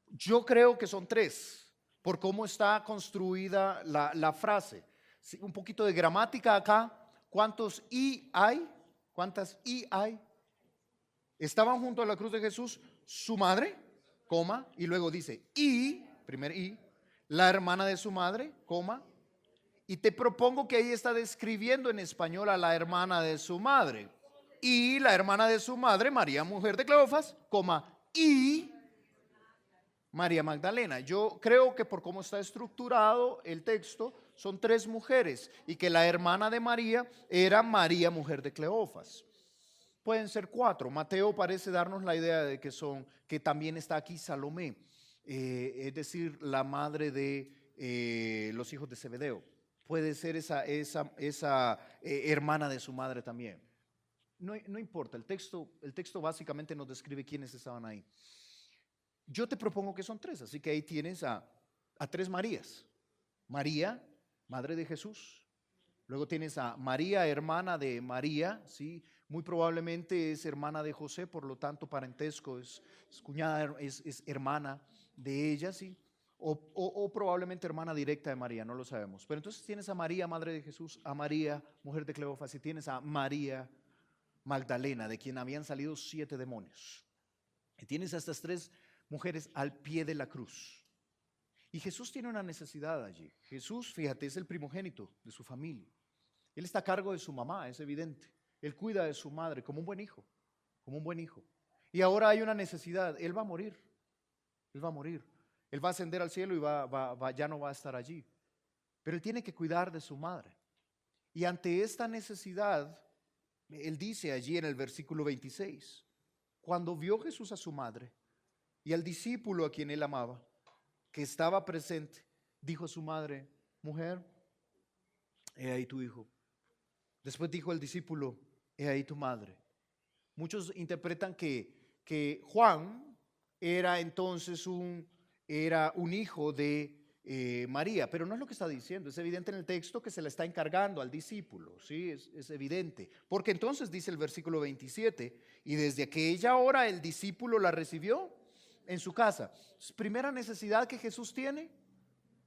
Yo creo que son 3, por cómo está construida la frase. Sí, un poquito de gramática acá. ¿Cuántos y hay? ¿Cuántas y hay? Estaban junto a la cruz de Jesús su madre, coma, y luego dice y, primer y, la hermana de su madre, coma, y te propongo que ahí está describiendo en español a la hermana de su madre. Y la hermana de su madre, María, mujer de Cleofas, coma, y María Magdalena. Yo creo que por cómo está estructurado el texto, son 3 mujeres y que la hermana de María era María, mujer de Cleofas. Pueden ser 4. Mateo parece darnos la idea de que también está aquí Salomé, es decir, la madre de los hijos de Zebedeo. Puede ser esa hermana de su madre también. No importa, el texto básicamente nos describe quiénes estaban ahí. Yo te propongo que son 3, así que ahí tienes a 3 Marías. María, madre de Jesús. Luego tienes a María, hermana de María, ¿sí? Muy probablemente es hermana de José, por lo tanto parentesco, es cuñada, es hermana de ella, ¿sí? O probablemente hermana directa de María, no lo sabemos. Pero entonces tienes a María, madre de Jesús, a María, mujer de Cleofas, y tienes a María, Magdalena, de quien habían salido 7 demonios. Y tienes a estas 3 mujeres al pie de la cruz. Y Jesús tiene una necesidad allí. Jesús, fíjate, es el primogénito de su familia. Él está a cargo de su mamá, es evidente. Él cuida de su madre como un buen hijo, como un buen hijo. Y ahora hay una necesidad. Él va a morir. Él va a morir. Él va a ascender al cielo y ya no va a estar allí. Pero él tiene que cuidar de su madre. Y ante esta necesidad, él dice allí en el versículo 26, cuando vio Jesús a su madre y al discípulo a quien él amaba, que estaba presente, dijo a su madre: mujer, he ahí tu hijo. Después dijo el discípulo: he ahí tu madre. Muchos interpretan que Juan era entonces un hijo de María, pero no es lo que está diciendo. Es evidente en el texto que se le está encargando al discípulo, ¿sí? Es evidente, porque entonces dice el versículo 27, y desde aquella hora el discípulo la recibió en su casa. Primera necesidad que Jesús tiene: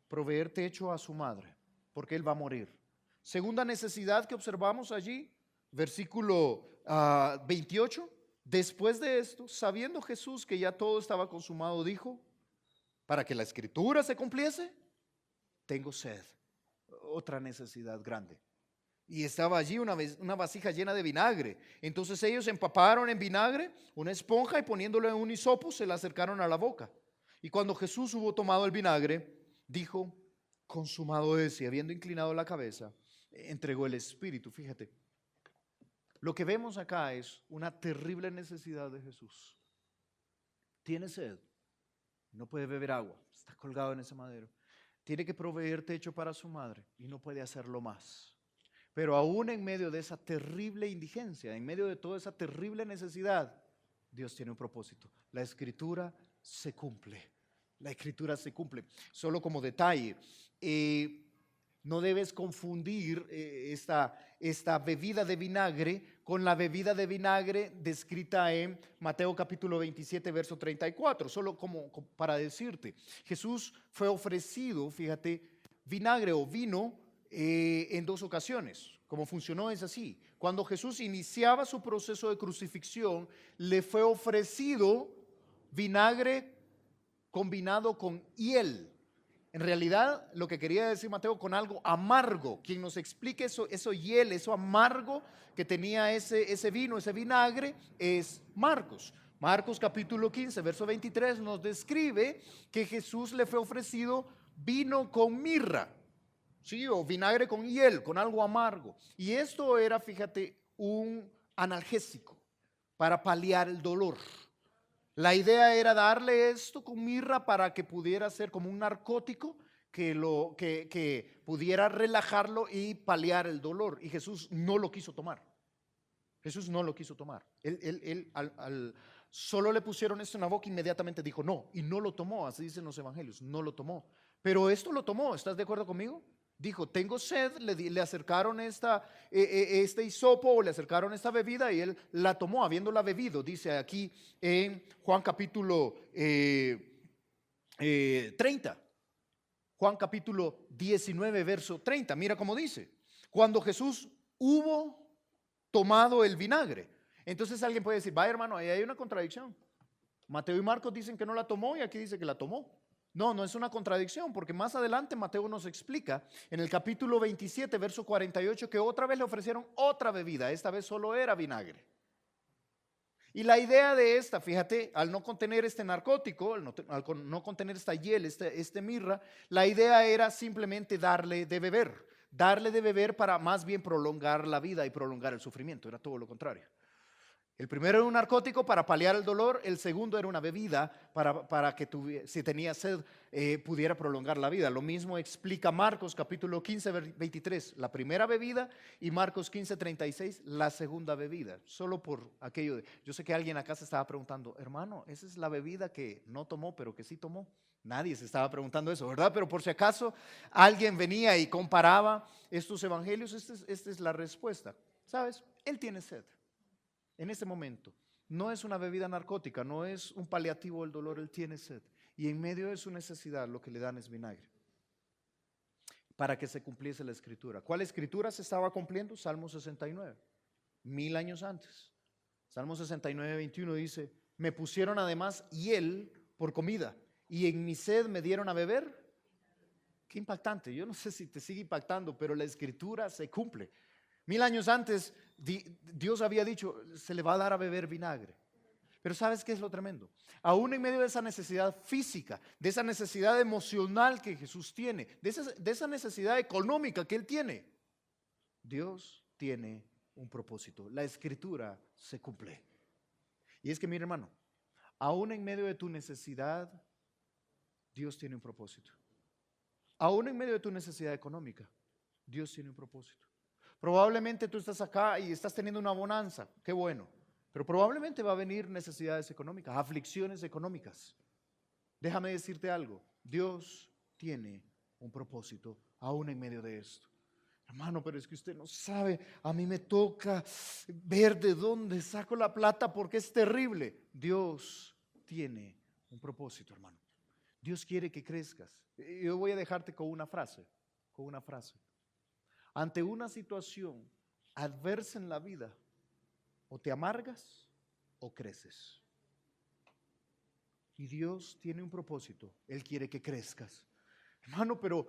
proveer techo a su madre, porque él va a morir. Segunda necesidad que observamos allí, versículo 28, después de esto, sabiendo Jesús que ya todo estaba consumado, dijo: para que la escritura se cumpliese, tengo sed. Otra necesidad grande. Y estaba allí una vasija llena de vinagre. Entonces ellos empaparon en vinagre una esponja y poniéndole un hisopo se la acercaron a la boca. Y cuando Jesús hubo tomado el vinagre, dijo: consumado es. Y habiendo inclinado la cabeza, entregó el espíritu. Fíjate, lo que vemos acá es una terrible necesidad de Jesús. Tiene sed, no puede beber agua, está colgado en ese madero. Tiene que proveer techo para su madre y no puede hacerlo más. Pero aún en medio de esa terrible indigencia, en medio de toda esa terrible necesidad, Dios tiene un propósito. La escritura se cumple. La escritura se cumple. Solo como detalle, no debes confundir esta bebida de vinagre con la bebida de vinagre descrita en Mateo capítulo 27, verso 34. Solo como para decirte, Jesús fue ofrecido, fíjate, vinagre o vino en 2 ocasiones. Como funcionó es así: cuando Jesús iniciaba su proceso de crucifixión, le fue ofrecido vinagre combinado con hiel. En realidad, lo que quería decir Mateo, con algo amargo. Quien nos explique eso hiel, eso amargo que tenía ese vino, ese vinagre, es Marcos. Marcos capítulo 15, verso 23 nos describe que Jesús le fue ofrecido vino con mirra, ¿sí? O vinagre con hiel, con algo amargo. Y esto era, fíjate, un analgésico para paliar el dolor. La idea era darle esto con mirra para que pudiera ser como un narcótico que pudiera relajarlo y paliar el dolor. Y Jesús no lo quiso tomar. Jesús no lo quiso tomar. Solo le pusieron esto en la boca, inmediatamente dijo no, y no lo tomó. Así dicen los evangelios, no lo tomó. Pero esto lo tomó, ¿estás de acuerdo conmigo? Dijo: tengo sed, le acercaron este hisopo o le acercaron esta bebida y él la tomó habiéndola bebido. Dice aquí en Juan capítulo 30, Juan capítulo 19, verso 30. Mira cómo dice: cuando Jesús hubo tomado el vinagre. Entonces alguien puede decir: vaya hermano, ahí hay una contradicción. Mateo y Marcos dicen que no la tomó y aquí dice que la tomó. No es una contradicción, porque más adelante Mateo nos explica en el capítulo 27, verso 48, que otra vez le ofrecieron otra bebida. Esta vez solo era vinagre. Y la idea de esta, fíjate, al no contener este narcótico, al no contener esta hiel, este mirra, la idea era simplemente darle de beber para más bien prolongar la vida y prolongar el sufrimiento. Era todo lo contrario. El primero era un narcótico para paliar el dolor, el segundo era una bebida para que si tenía sed pudiera prolongar la vida. Lo mismo explica Marcos capítulo 15, 23, la primera bebida, y Marcos 15, 36, la segunda bebida. Solo por aquello yo sé que alguien acá se estaba preguntando: hermano, esa es la bebida que no tomó pero que sí tomó. Nadie se estaba preguntando eso, ¿verdad? Pero por si acaso alguien venía y comparaba estos evangelios, esta es la respuesta. ¿Sabes? Él tiene sed. En este momento, no es una bebida narcótica, no es un paliativo del dolor, él tiene sed. Y en medio de su necesidad lo que le dan es vinagre, para que se cumpliese la escritura. ¿Cuál escritura se estaba cumpliendo? Salmo 69. 1000 años antes. Salmo 69, 21 dice, me pusieron además hiel por comida y en mi sed me dieron a beber. Qué impactante. Yo no sé si te sigue impactando, pero la escritura se cumple. 1000 años antes Dios había dicho, se le va a dar a beber vinagre. Pero ¿sabes qué es lo tremendo? Aún en medio de esa necesidad física, de esa necesidad emocional que Jesús tiene, de esa necesidad económica que Él tiene, Dios tiene un propósito. La escritura se cumple. Y es que, mi hermano, aún en medio de tu necesidad, Dios tiene un propósito. Aún en medio de tu necesidad económica, Dios tiene un propósito. Probablemente tú estás acá y estás teniendo una bonanza, qué bueno, pero probablemente va a venir necesidades económicas, aflicciones económicas. Déjame decirte algo, Dios tiene un propósito aún en medio de esto. Hermano, pero es que usted no sabe, a mí me toca ver de dónde saco la plata porque es terrible. Dios tiene un propósito, hermano. Dios quiere que crezcas. Yo voy a dejarte con una frase. Ante una situación adversa en la vida, o te amargas o creces. Y Dios tiene un propósito. Él quiere que crezcas. Hermano, pero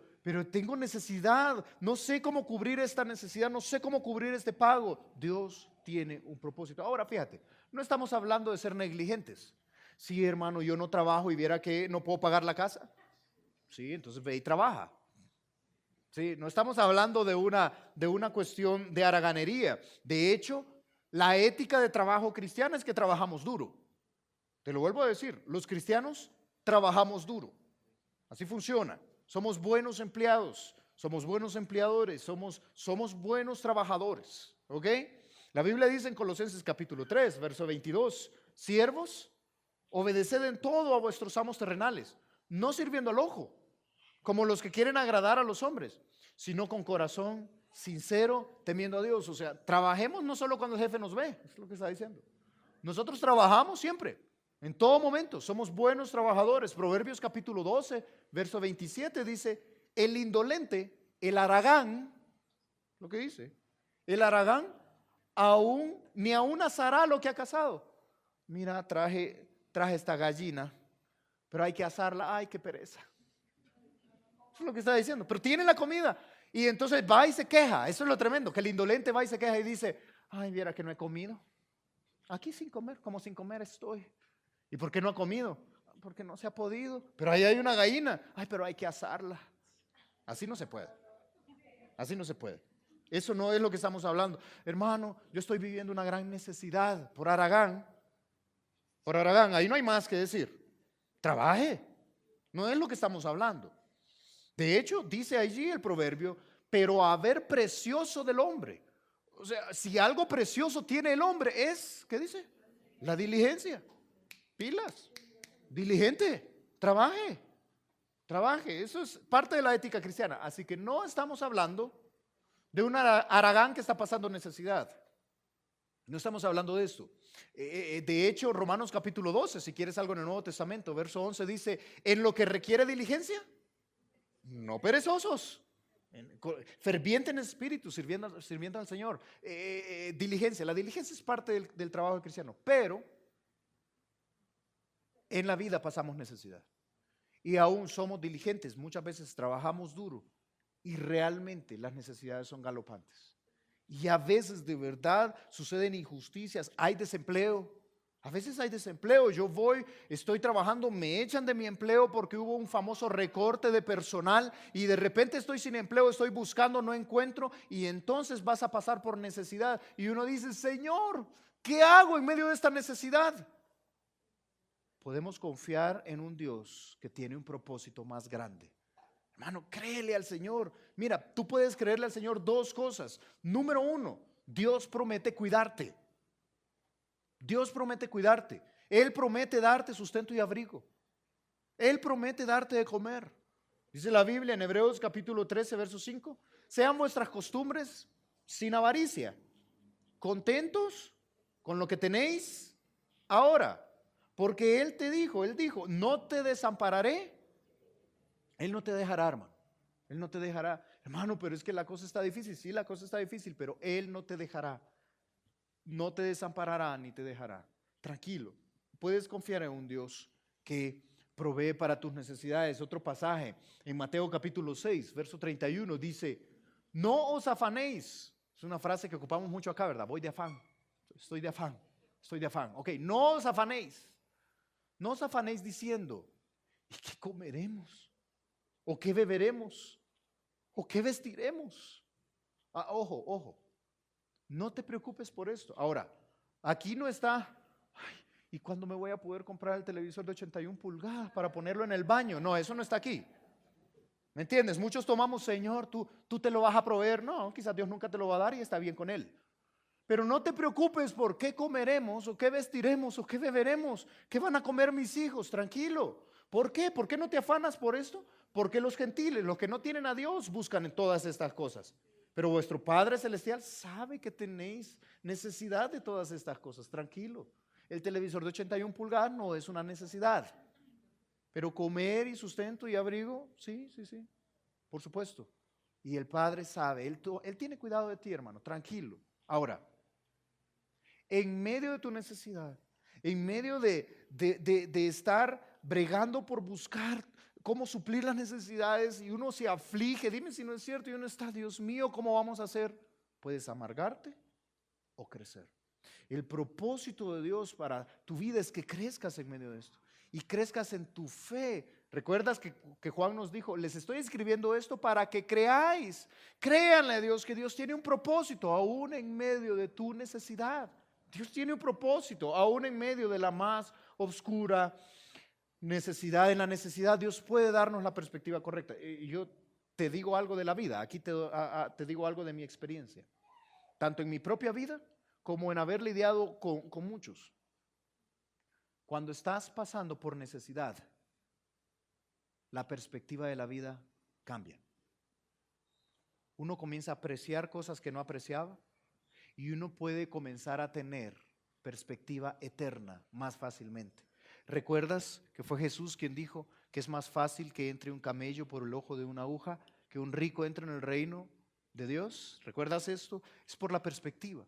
tengo necesidad. No sé cómo cubrir esta necesidad. No sé cómo cubrir este pago. Dios tiene un propósito. Ahora, fíjate, no estamos hablando de ser negligentes. Sí, hermano, yo no trabajo y viera que no puedo pagar la casa. Sí, entonces ve y trabaja. Sí, no estamos hablando de una cuestión de haraganería. De hecho, la ética de trabajo cristiana es que trabajamos duro. Te lo vuelvo a decir, los cristianos trabajamos duro. Así funciona. Somos buenos empleados, somos buenos empleadores, somos buenos trabajadores. ¿Ok? La Biblia dice en Colosenses capítulo 3, verso 22, siervos, obedeced en todo a vuestros amos terrenales, no sirviendo al ojo, como los que quieren agradar a los hombres, sino con corazón sincero, temiendo a Dios. O sea, trabajemos no solo cuando el jefe nos ve, es lo que está diciendo. Nosotros trabajamos siempre, en todo momento, somos buenos trabajadores. Proverbios capítulo 12, verso 27 dice, el indolente, el haragán, lo que dice, el haragán ni aún asará lo que ha cazado. Mira, traje esta gallina, pero hay que asarla, ay, qué pereza. Eso es lo que está diciendo, pero tiene la comida. Y entonces va y se queja. Eso es lo tremendo, que el indolente va y se queja y dice, ay, viera que no he comido. Aquí sin comer, como sin comer estoy. ¿Y por qué no ha comido? Porque no se ha podido. Pero ahí hay una gallina. Ay, pero hay que asarla. Así no se puede. Así no se puede. Eso no es lo que estamos hablando. Hermano, yo estoy viviendo una gran necesidad por Aragán. Por Aragán, ahí no hay más que decir. Trabaje. No es lo que estamos hablando. De hecho, dice allí el proverbio, pero haber precioso del hombre. O sea, si algo precioso tiene el hombre es, ¿qué dice? La diligencia. Pilas, diligente, trabaje. Eso es parte de la ética cristiana. Así que no estamos hablando de un haragán que está pasando necesidad. No estamos hablando de esto. De hecho, Romanos capítulo 12, si quieres algo en el Nuevo Testamento, verso 11 dice, en lo que requiere diligencia, no perezosos, ferviente en espíritu, sirviendo al Señor. Diligencia, la diligencia es parte del trabajo cristiano, pero en la vida pasamos necesidad y aún somos diligentes, muchas veces trabajamos duro y realmente las necesidades son galopantes. Y a veces de verdad suceden injusticias, hay desempleo. A veces hay desempleo, estoy trabajando, me echan de mi empleo porque hubo un famoso recorte de personal y de repente estoy sin empleo, estoy buscando, no encuentro y entonces vas a pasar por necesidad. Y uno dice, Señor, ¿qué hago en medio de esta necesidad? Podemos confiar en un Dios que tiene un propósito más grande. Hermano, créele al Señor. Mira, tú puedes creerle al Señor dos cosas. Número uno, Dios promete cuidarte. Dios promete cuidarte. Él promete darte sustento y abrigo. Él promete darte de comer. Dice la Biblia en Hebreos capítulo 13, verso 5. Sean vuestras costumbres sin avaricia, contentos con lo que tenéis ahora. Porque Él dijo, no te desampararé. Él no te dejará, hermano. Él no te dejará. Hermano, pero es que la cosa está difícil. Sí, la cosa está difícil, pero Él no te dejará. no te desamparará ni te dejará. Tranquilo, puedes confiar en un Dios que provee para tus necesidades. Otro pasaje en Mateo capítulo 6, verso 31 dice, no os afanéis. Es una frase que ocupamos mucho acá, ¿verdad? Voy de afán, estoy de afán, estoy de afán. Ok, no os afanéis. No os afanéis diciendo, ¿y qué comeremos? ¿O qué beberemos? ¿O qué vestiremos? Ojo, ojo, no te preocupes por esto. Ahora, aquí no está, ay, ¿y cuándo me voy a poder comprar el televisor de 81 pulgadas para ponerlo en el baño? No, eso no está aquí. ¿Me entiendes? Muchos tomamos, Señor, tú te lo vas a proveer. No, quizás Dios nunca te lo va a dar y está bien con Él. Pero no te preocupes por qué comeremos o qué vestiremos o qué beberemos, qué van a comer mis hijos, tranquilo. ¿Por qué? ¿Por qué no te afanas por esto? Porque los gentiles, los que no tienen a Dios, buscan en todas estas cosas. Pero vuestro Padre Celestial sabe que tenéis necesidad de todas estas cosas, tranquilo. El televisor de 81 pulgadas no es una necesidad. Pero comer y sustento y abrigo, sí, sí, sí, por supuesto. Y el Padre sabe, Él tiene cuidado de ti, hermano, tranquilo. Ahora, en medio de tu necesidad, en medio de estar bregando por buscar cómo suplir las necesidades y uno se aflige, dime si no es cierto, y uno está, Dios mío, ¿cómo vamos a hacer? Puedes amargarte o crecer. El propósito de Dios para tu vida es que crezcas en medio de esto y crezcas en tu fe. ¿Recuerdas que Juan nos dijo, les estoy escribiendo esto para que creáis? Créanle a Dios que Dios tiene un propósito aún en medio de tu necesidad. Dios tiene un propósito aún en medio de la más oscura necesidad. En la necesidad Dios puede darnos la perspectiva correcta. Y yo te digo algo de la vida, aquí te digo algo de mi experiencia, tanto en mi propia vida como en haber lidiado con muchos. Cuando estás pasando por necesidad, la perspectiva de la vida cambia. Uno comienza a apreciar cosas que no apreciaba y uno puede comenzar a tener perspectiva eterna más fácilmente. ¿Recuerdas que fue Jesús quien dijo que es más fácil que entre un camello por el ojo de una aguja que un rico entre en el reino de Dios? ¿Recuerdas esto? Es por la perspectiva.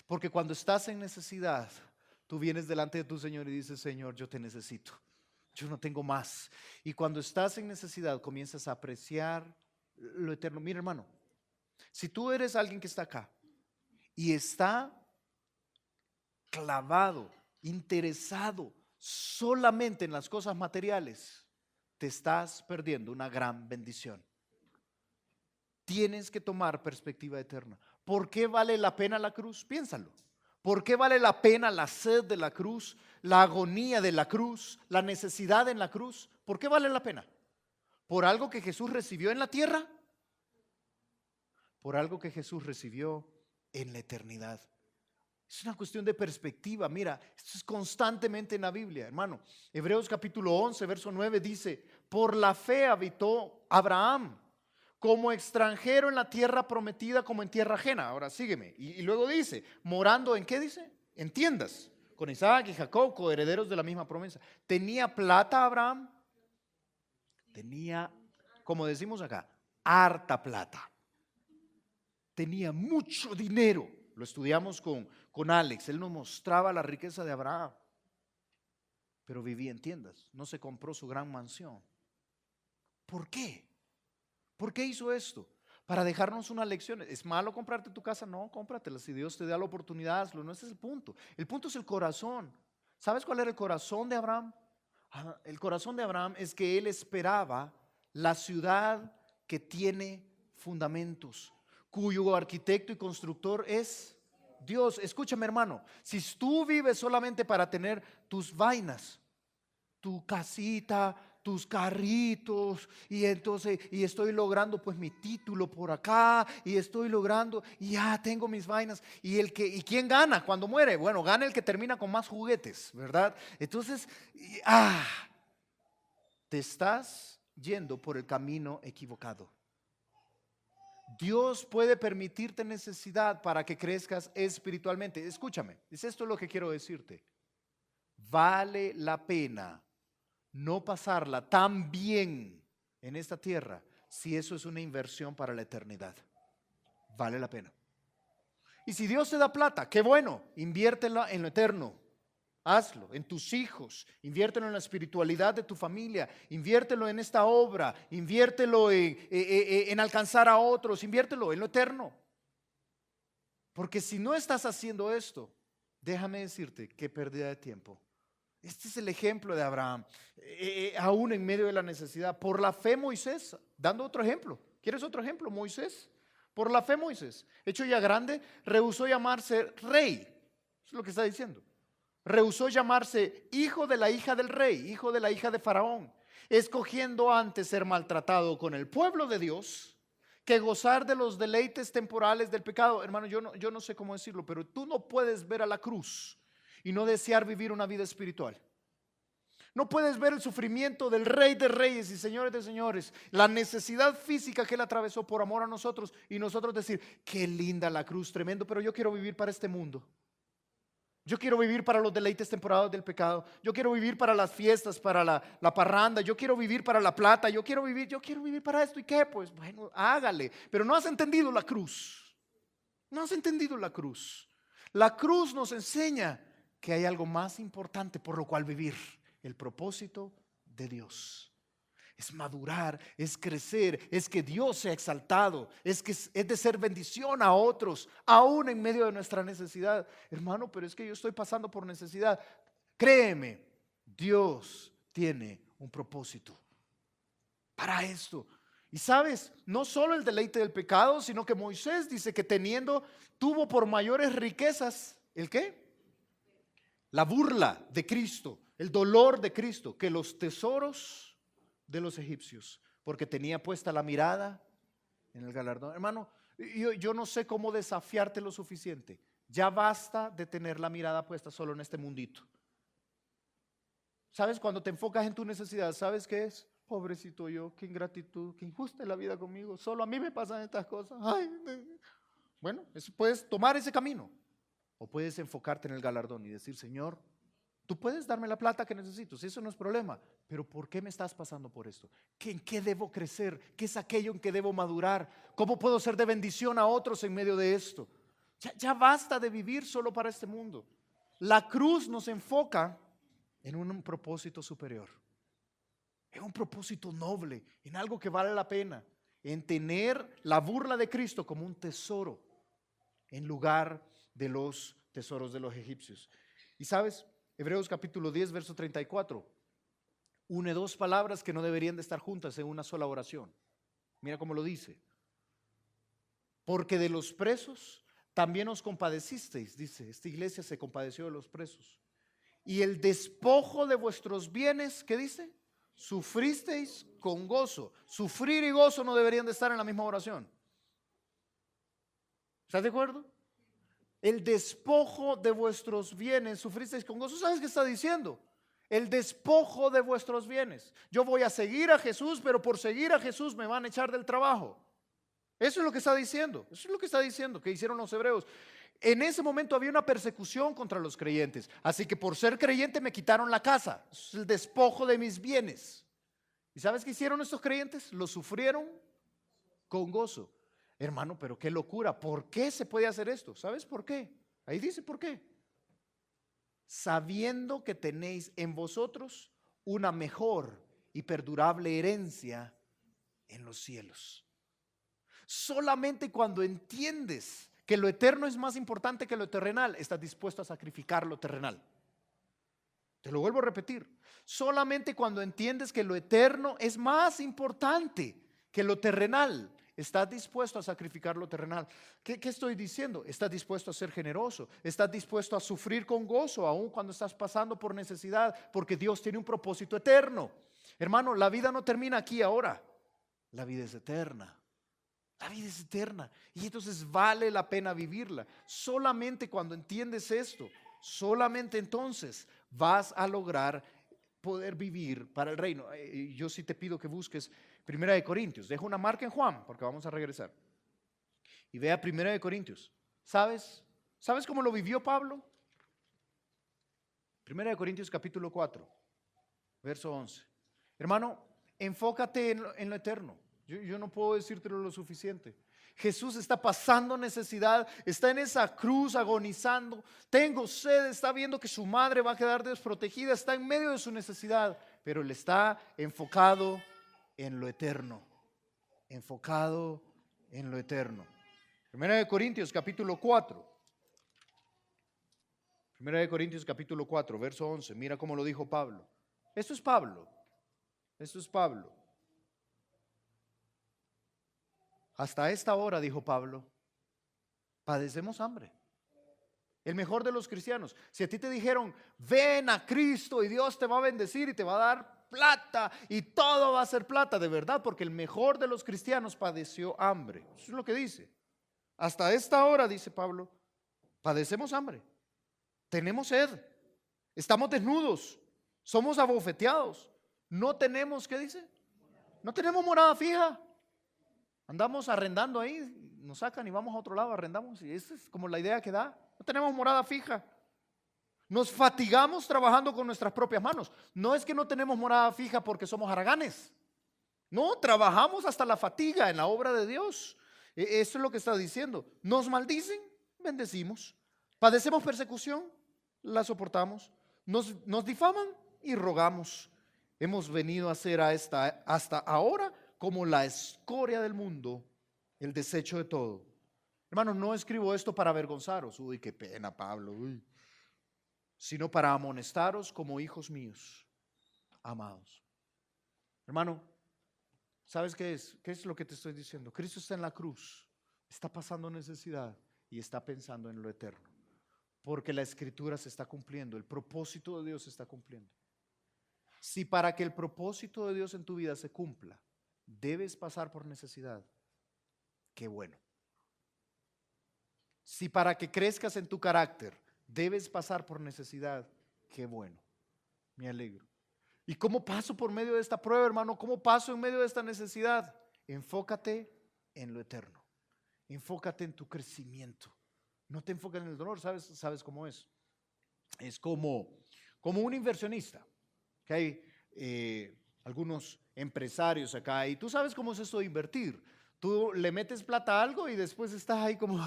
Porque cuando estás en necesidad, tú vienes delante de tu Señor y dices, Señor, yo te necesito. Yo no tengo más. Y cuando estás en necesidad, comienzas a apreciar lo eterno. Mira, hermano, si tú eres alguien que está acá y está clavado, interesado solamente en las cosas materiales, te estás perdiendo una gran bendición. Tienes que tomar perspectiva eterna. ¿Por qué vale la pena la cruz? Piénsalo. ¿Por qué vale la pena la sed de la cruz, la agonía de la cruz, la necesidad en la cruz? ¿Por qué vale la pena? ¿Por algo que Jesús recibió en la tierra? Por algo que Jesús recibió en la eternidad. Es una cuestión de perspectiva. Mira, esto es constantemente en la Biblia, hermano. Hebreos capítulo 11, verso 9 dice, por la fe habitó Abraham como extranjero en la tierra prometida, como en tierra ajena. Ahora sígueme. Y luego dice, morando en ¿qué dice? En tiendas, con Isaac y Jacob, coherederos de la misma promesa. ¿Tenía plata Abraham? Tenía, como decimos acá, harta plata. Tenía mucho dinero. Lo estudiamos con Alex. Él nos mostraba la riqueza de Abraham. Pero vivía en tiendas. No se compró su gran mansión. ¿Por qué? ¿Por qué hizo esto? Para dejarnos una lección. ¿Es malo comprarte tu casa? No, cómpratela. Si Dios te da la oportunidad, hazlo. No, ese es el punto. El punto es el corazón. ¿Sabes cuál era el corazón de Abraham? El corazón de Abraham es que él esperaba la ciudad que tiene fundamentos, cuyo arquitecto y constructor es Dios. Escúchame, hermano, si tú vives solamente para tener tus vainas, tu casita, tus carritos, y entonces, y estoy logrando pues mi título por acá, y estoy logrando, y ya tengo mis vainas, y ¿quién gana cuando muere? Bueno, gana el que termina con más juguetes, ¿verdad? Entonces, te estás yendo por el camino equivocado. Dios puede permitirte necesidad para que crezcas espiritualmente. Escúchame, es esto lo que quiero decirte. Vale la pena no pasarla tan bien en esta tierra si eso es una inversión para la eternidad. Vale la pena. Y si Dios te da plata, qué bueno, inviértela en lo eterno. Hazlo en tus hijos, inviértelo en la espiritualidad de tu familia, inviértelo en esta obra, inviértelo en alcanzar a otros, inviértelo en lo eterno. Porque si no estás haciendo esto, déjame decirte qué pérdida de tiempo. Este es el ejemplo de Abraham, aún en medio de la necesidad. Por la fe Moisés, dando otro ejemplo. ¿Quieres otro ejemplo? Moisés. Por la fe Moisés, hecho ya grande, rehusó llamarse rey. Eso es lo que está diciendo. Rehusó llamarse hijo de la hija del rey, hijo de la hija de Faraón, escogiendo antes ser maltratado con el pueblo de Dios que gozar de los deleites temporales del pecado. Hermano, yo no sé cómo decirlo, pero tú no puedes ver a la cruz y no desear vivir una vida espiritual. No puedes ver el sufrimiento del Rey de Reyes y Señores de Señores, la necesidad física que Él atravesó por amor a nosotros, y nosotros decir, qué linda la cruz, tremendo, pero yo quiero vivir para este mundo. Yo quiero vivir para los deleites temporales del pecado. Yo quiero vivir para las fiestas, para la parranda. Yo quiero vivir para la plata. Yo quiero vivir para esto. ¿Y qué? Pues bueno, hágale. Pero no has entendido la cruz. No has entendido la cruz. La cruz nos enseña que hay algo más importante por lo cual vivir. El propósito de Dios. Es madurar, es crecer, es que Dios sea exaltado, es de ser bendición a otros, aún en medio de nuestra necesidad. Hermano, pero es que yo estoy pasando por necesidad. Créeme, Dios tiene un propósito para esto. Y sabes, no solo el deleite del pecado, sino que Moisés dice que tuvo por mayores riquezas, ¿el qué? La burla de Cristo, el dolor de Cristo, que los tesoros de los egipcios, porque tenía puesta la mirada en el galardón. Hermano, yo no sé cómo desafiarte lo suficiente. Ya basta de tener la mirada puesta solo en este mundito. ¿Sabes? Cuando te enfocas en tu necesidad, ¿sabes qué es? Pobrecito yo, qué ingratitud, qué injusta es la vida conmigo. Solo a mí me pasan estas cosas. Ay, bueno, puedes tomar ese camino, o puedes enfocarte en el galardón y decir, Señor, tú puedes darme la plata que necesito, si eso no es problema, pero ¿por qué me estás pasando por esto? ¿En qué debo crecer? ¿Qué es aquello en que debo madurar? ¿Cómo puedo ser de bendición a otros en medio de esto? Ya basta de vivir solo para este mundo. La cruz nos enfoca en un propósito superior, en un propósito noble, en algo que vale la pena, en tener la burla de Cristo como un tesoro en lugar de los tesoros de los egipcios. Y sabes, Hebreos capítulo 10, verso 34, une dos palabras que no deberían de estar juntas en una sola oración. Mira cómo lo dice. Porque de los presos también os compadecisteis, dice, esta iglesia se compadeció de los presos. Y el despojo de vuestros bienes, ¿qué dice? Sufristeis con gozo. Sufrir y gozo no deberían de estar en la misma oración. ¿Estás de acuerdo? El despojo de vuestros bienes sufristeis con gozo. ¿Sabes qué está diciendo? El despojo de vuestros bienes. Yo voy a seguir a Jesús, pero por seguir a Jesús me van a echar del trabajo. Eso es lo que está diciendo. Eso es lo que está diciendo que hicieron los hebreos. En ese momento había una persecución contra los creyentes. Así que por ser creyente me quitaron la casa. Eso es el despojo de mis bienes. ¿Y sabes qué hicieron estos creyentes? Lo sufrieron con gozo. Hermano, pero qué locura. ¿Por qué se puede hacer esto? ¿Sabes por qué? Ahí dice por qué. Sabiendo que tenéis en vosotros una mejor y perdurable herencia en los cielos. Solamente cuando entiendes que lo eterno es más importante que lo terrenal, estás dispuesto a sacrificar lo terrenal. Te lo vuelvo a repetir. Solamente cuando entiendes que lo eterno es más importante que lo terrenal, estás dispuesto a sacrificar lo terrenal. ¿Qué estoy diciendo? Estás dispuesto a ser generoso. Estás dispuesto a sufrir con gozo, aun cuando estás pasando por necesidad, porque Dios tiene un propósito eterno. Hermano, la vida no termina aquí ahora. La vida es eterna. La vida es eterna. Y entonces vale la pena vivirla. Solamente cuando entiendes esto, solamente entonces vas a lograr poder vivir para el reino. Yo sí te pido que busques 1 Corintios. Dejo una marca en Juan porque vamos a regresar. Y vea 1 Corintios. ¿Sabes cómo lo vivió Pablo? 1 Corintios capítulo 4, verso 11. Hermano, enfócate en lo eterno. Yo no puedo decírtelo lo suficiente. Jesús está pasando necesidad, está en esa cruz agonizando, tengo sed, está viendo que su madre va a quedar desprotegida, está en medio de su necesidad, pero él está enfocado en lo eterno, enfocado en lo eterno. Primera de Corintios capítulo 4. Primera de Corintios capítulo 4, verso 11. Mira cómo lo dijo Pablo. Esto es Pablo. Esto es Pablo. Hasta esta hora, dijo Pablo, padecemos hambre. El mejor de los cristianos. Si a ti te dijeron, ven a Cristo y Dios te va a bendecir y te va a dar plata y todo va a ser plata, de verdad, porque el mejor de los cristianos padeció hambre. Eso es lo que dice. Hasta esta hora, dice Pablo, padecemos hambre. Tenemos sed, estamos desnudos, somos abofeteados, no tenemos, ¿qué dice? No tenemos morada fija, andamos arrendando ahí, nos sacan y vamos a otro lado, arrendamos, y esa es como la idea que da. No tenemos morada fija, nos fatigamos trabajando con nuestras propias manos. No es que no tenemos morada fija porque somos haraganes, no, trabajamos hasta la fatiga en la obra de Dios. Eso es lo que está diciendo. Nos maldicen, bendecimos. Padecemos persecución, la soportamos. Nos difaman y rogamos. Hemos venido a ser hasta ahora como la escoria del mundo, el desecho de todo. Hermanos, no escribo esto para avergonzaros, uy, qué pena, Pablo, uy, sino para amonestaros como hijos míos, amados. Hermano, ¿sabes qué es? ¿Qué es lo que te estoy diciendo? Cristo está en la cruz, está pasando necesidad y está pensando en lo eterno. Porque la escritura se está cumpliendo, el propósito de Dios se está cumpliendo. Si para que el propósito de Dios en tu vida se cumpla, debes pasar por necesidad, qué bueno. Si para que crezcas en tu carácter, debes pasar por necesidad, qué bueno, me alegro. ¿Y cómo paso por medio de esta prueba, hermano? ¿Cómo paso en medio de esta necesidad? Enfócate en lo eterno, enfócate en tu crecimiento. No te enfoques en el dolor, ¿sabes cómo es? Es como un inversionista, que hay algunos empresarios acá y tú sabes cómo es esto de invertir. Tú le metes plata a algo y después estás ahí como,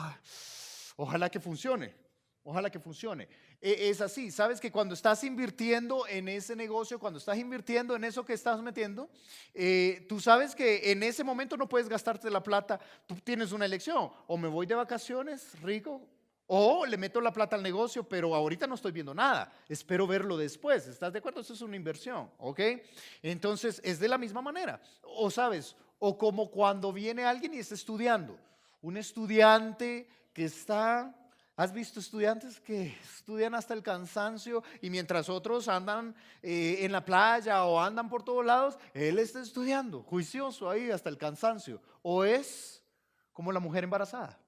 ojalá que funcione, ojalá que funcione. Es así, sabes que cuando estás invirtiendo en ese negocio, cuando estás invirtiendo en eso que estás metiendo, tú sabes que en ese momento no puedes gastarte la plata. Tú tienes una elección, o me voy de vacaciones rico, o le meto la plata al negocio, pero ahorita no estoy viendo nada, espero verlo después. ¿Estás de acuerdo? Eso es una inversión, ¿ok? Entonces es de la misma manera, o sabes, o como cuando viene alguien y está estudiando, un estudiante que está... ¿Has visto estudiantes que estudian hasta el cansancio y mientras otros andan en la playa o andan por todos lados, él está estudiando, juicioso ahí hasta el cansancio? ¿O es como la mujer embarazada?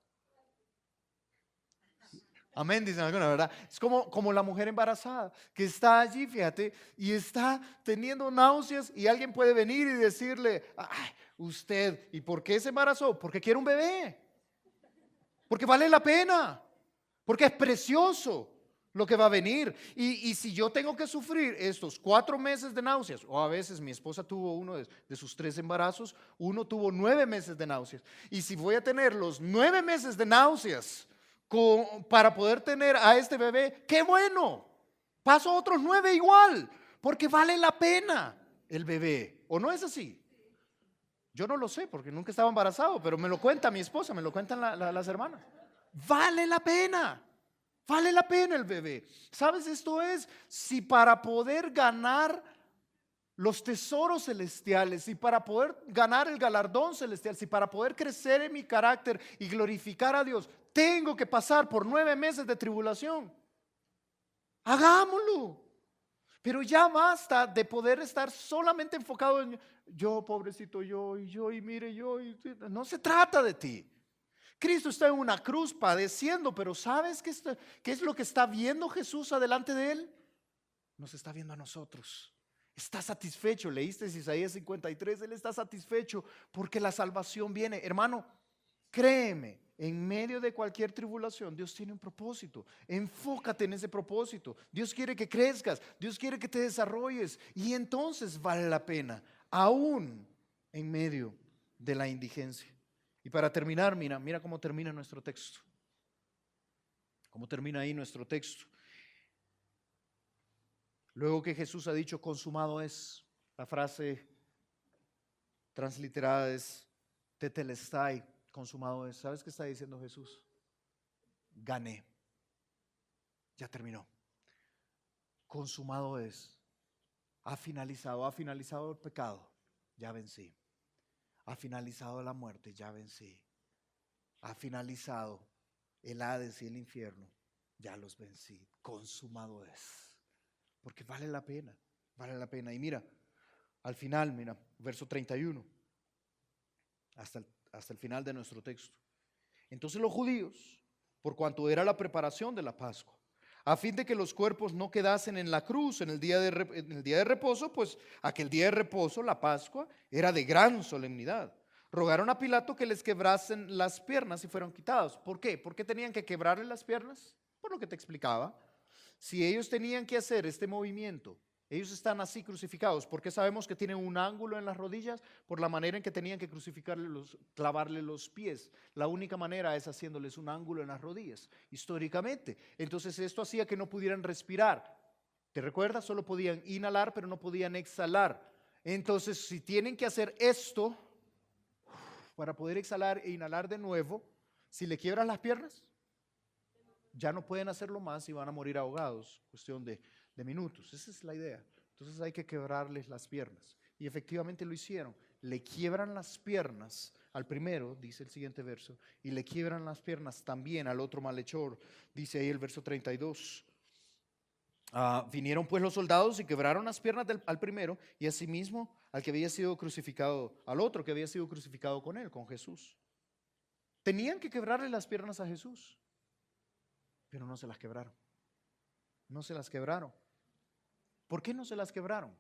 Amén, dicen alguna, ¿verdad? Es como la mujer embarazada que está allí, fíjate, y está teniendo náuseas y alguien puede venir y decirle, ay, usted, ¿y por qué se embarazó? Porque quiere un bebé, porque vale la pena. Porque es precioso lo que va a venir. Y si yo tengo que sufrir estos 4 meses de náuseas, o a veces mi esposa tuvo uno de sus 3 embarazos, uno tuvo 9 meses de náuseas. Y si voy a tener los 9 meses de náuseas para poder tener a este bebé, qué bueno. Paso otros 9 igual, porque vale la pena el bebé. ¿O no es así? Yo no lo sé porque nunca estaba embarazado, pero me lo cuenta mi esposa, me lo cuentan las hermanas. Vale la pena el bebé. ¿Sabes? Esto es, si para poder ganar los tesoros celestiales, si para poder ganar el galardón celestial, si para poder crecer en mi carácter y glorificar a Dios, tengo que pasar por 9 meses de tribulación, hagámoslo. Pero ya basta de poder estar solamente enfocado en yo, pobrecito, y mire, no se trata de ti. Cristo está en una cruz padeciendo, pero ¿sabes qué es lo que está viendo Jesús adelante de él? Nos está viendo a nosotros. Está satisfecho. Leíste Isaías 53, él está satisfecho porque la salvación viene. Hermano, créeme, en medio de cualquier tribulación, Dios tiene un propósito. Enfócate en ese propósito. Dios quiere que crezcas, Dios quiere que te desarrolles y entonces vale la pena, aún en medio de la indigencia. Y para terminar, mira cómo termina nuestro texto. Cómo termina ahí nuestro texto. Luego que Jesús ha dicho consumado es, la frase transliterada es tetelestai, consumado es. ¿Sabes qué está diciendo Jesús? Gané. Ya terminó. Consumado es. Ha finalizado el pecado, ya vencí. Ha finalizado la muerte, ya vencí. Ha finalizado el Hades y el infierno, ya los vencí. Consumado es. Porque vale la pena, vale la pena. Y mira, al final, verso 31, hasta el final de nuestro texto. Entonces los judíos, por cuanto era la preparación de la Pascua, a fin de que los cuerpos no quedasen en la cruz en el día de reposo, pues aquel día de reposo, la Pascua, era de gran solemnidad. Rogaron a Pilato que les quebrasen las piernas y fueron quitados. ¿Por qué? ¿Por qué tenían que quebrarle las piernas? Por lo que te explicaba. Si ellos tenían que hacer este movimiento, ellos están así crucificados. ¿Por qué sabemos que tienen un ángulo en las rodillas? Por la manera en que tenían que clavarle los pies. La única manera es haciéndoles un ángulo en las rodillas, históricamente. Entonces esto hacía que no pudieran respirar. ¿Te recuerdas? Solo podían inhalar, pero no podían exhalar. Entonces, si tienen que hacer esto para poder exhalar e inhalar de nuevo, si le quiebran las piernas, ya no pueden hacerlo más y van a morir ahogados, cuestión de minutos. Esa es la idea. Entonces hay que quebrarles las piernas. Y efectivamente lo hicieron. Le quiebran las piernas al primero, dice el siguiente verso, y le quiebran las piernas también al otro malhechor, dice ahí el verso 32. Vinieron pues los soldados y quebraron las piernas al primero y asimismo al que había sido crucificado, al otro que había sido crucificado con él, con Jesús. Tenían que quebrarle las piernas a Jesús, pero no se las quebraron. No se las quebraron. ¿Por qué no se las quebraron?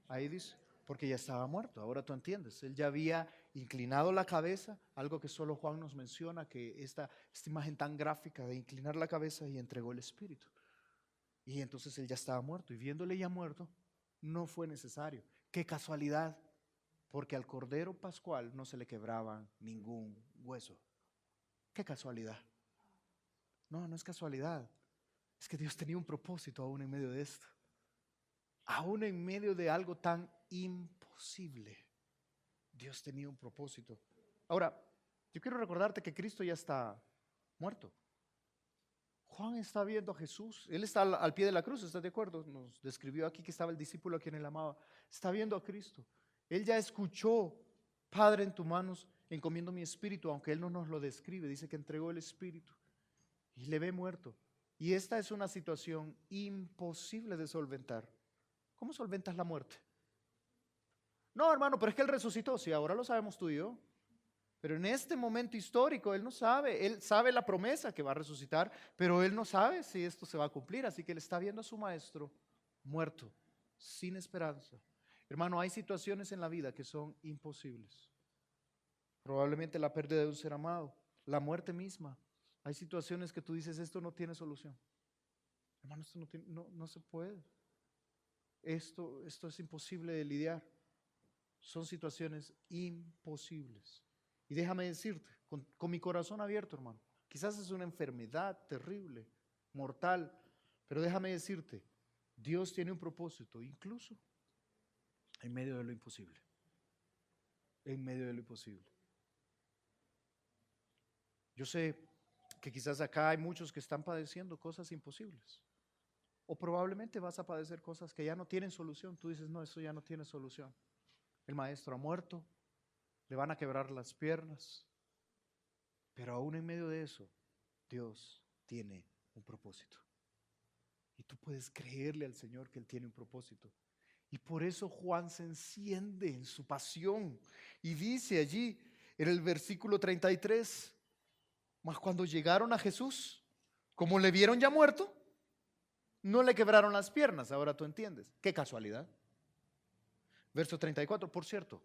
Ahí dice, porque ya estaba muerto. Ahora tú entiendes, él ya había inclinado la cabeza, algo que solo Juan nos menciona, que esta imagen tan gráfica de inclinar la cabeza, y entregó el espíritu. Y entonces él ya estaba muerto, y viéndole ya muerto, no fue necesario. Qué casualidad, porque al Cordero Pascual no se le quebraba ningún hueso. Qué casualidad. No, no es casualidad. Es que Dios tenía un propósito aún en medio de esto. Aún en medio de algo tan imposible, Dios tenía un propósito. Ahora, yo quiero recordarte que Cristo ya está muerto. Juan está viendo a Jesús. Él está al pie de la cruz, ¿estás de acuerdo? Nos describió aquí que estaba el discípulo a quien él amaba. Está viendo a Cristo. Él ya escuchó, Padre, en tus manos encomiendo mi espíritu, aunque él no nos lo describe. Dice que entregó el espíritu y le ve muerto. Y esta es una situación imposible de solventar. ¿Cómo solventas la muerte? No, hermano, pero es que él resucitó. Sí, ahora lo sabemos tú y yo. Pero en este momento histórico él no sabe. Él sabe la promesa que va a resucitar, pero él no sabe si esto se va a cumplir. Así que él está viendo a su maestro muerto, sin esperanza. Hermano, hay situaciones en la vida que son imposibles. Probablemente la pérdida de un ser amado, la muerte misma. Hay situaciones que tú dices, esto no tiene solución. Hermano, esto no se puede. Esto es imposible de lidiar. Son situaciones imposibles. Y déjame decirte, con mi corazón abierto, hermano, quizás es una enfermedad terrible, mortal, pero déjame decirte, Dios tiene un propósito, incluso en medio de lo imposible. En medio de lo imposible. Yo sé que quizás acá hay muchos que están padeciendo cosas imposibles. O probablemente vas a padecer cosas que ya no tienen solución. Tú dices, no, eso ya no tiene solución. El maestro ha muerto, le van a quebrar las piernas. Pero aún en medio de eso, Dios tiene un propósito. Y tú puedes creerle al Señor que Él tiene un propósito. Y por eso Juan se enciende en su pasión. Y dice allí en el versículo 33, mas cuando llegaron a Jesús, como le vieron ya muerto, no le quebraron las piernas. Ahora tú entiendes. Qué casualidad. Verso 34, por cierto,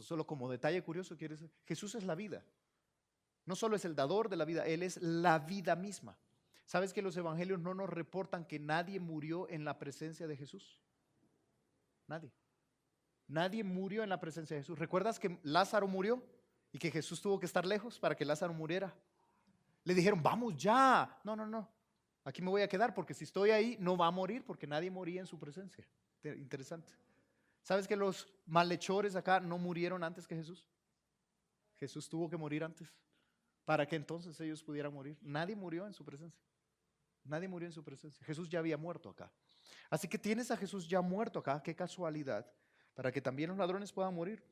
solo como detalle curioso, Jesús es la vida. No solo es el dador de la vida, Él es la vida misma. ¿Sabes que los evangelios no nos reportan que nadie murió en la presencia de Jesús? Nadie. Nadie murió en la presencia de Jesús. ¿Recuerdas que Lázaro murió y que Jesús tuvo que estar lejos para que Lázaro muriera? Le dijeron, vamos ya. No, no, no. Aquí me voy a quedar porque si estoy ahí no va a morir porque nadie moría en su presencia. Interesante. ¿Sabes que los malhechores acá no murieron antes que Jesús? Jesús tuvo que morir antes para que entonces ellos pudieran morir. Nadie murió en su presencia. Nadie murió en su presencia. Jesús ya había muerto acá. Así que tienes a Jesús ya muerto acá. Qué casualidad. Para que también los ladrones puedan morir.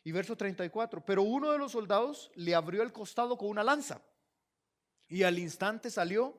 Y verso 34. Pero uno de los soldados le abrió el costado con una lanza. Y al instante salió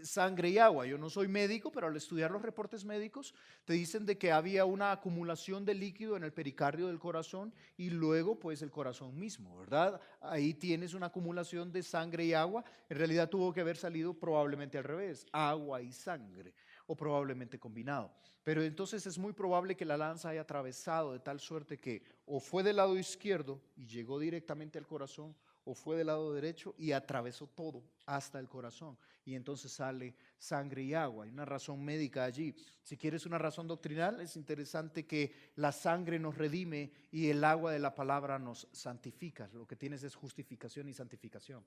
sangre y agua. Yo no soy médico, pero al estudiar los reportes médicos te dicen de que había una acumulación de líquido en el pericardio del corazón y luego pues el corazón mismo, ¿verdad? Ahí tienes una acumulación de sangre y agua. En realidad tuvo que haber salido probablemente al revés, agua y sangre, o probablemente combinado. Pero entonces es muy probable que la lanza haya atravesado de tal suerte que o fue del lado izquierdo y llegó directamente al corazón, o fue del lado derecho y atravesó todo hasta el corazón. Y entonces sale sangre y agua. Hay una razón médica allí. Si quieres una razón doctrinal, es interesante que la sangre nos redime y el agua de la palabra nos santifica. Lo que tienes es justificación y santificación.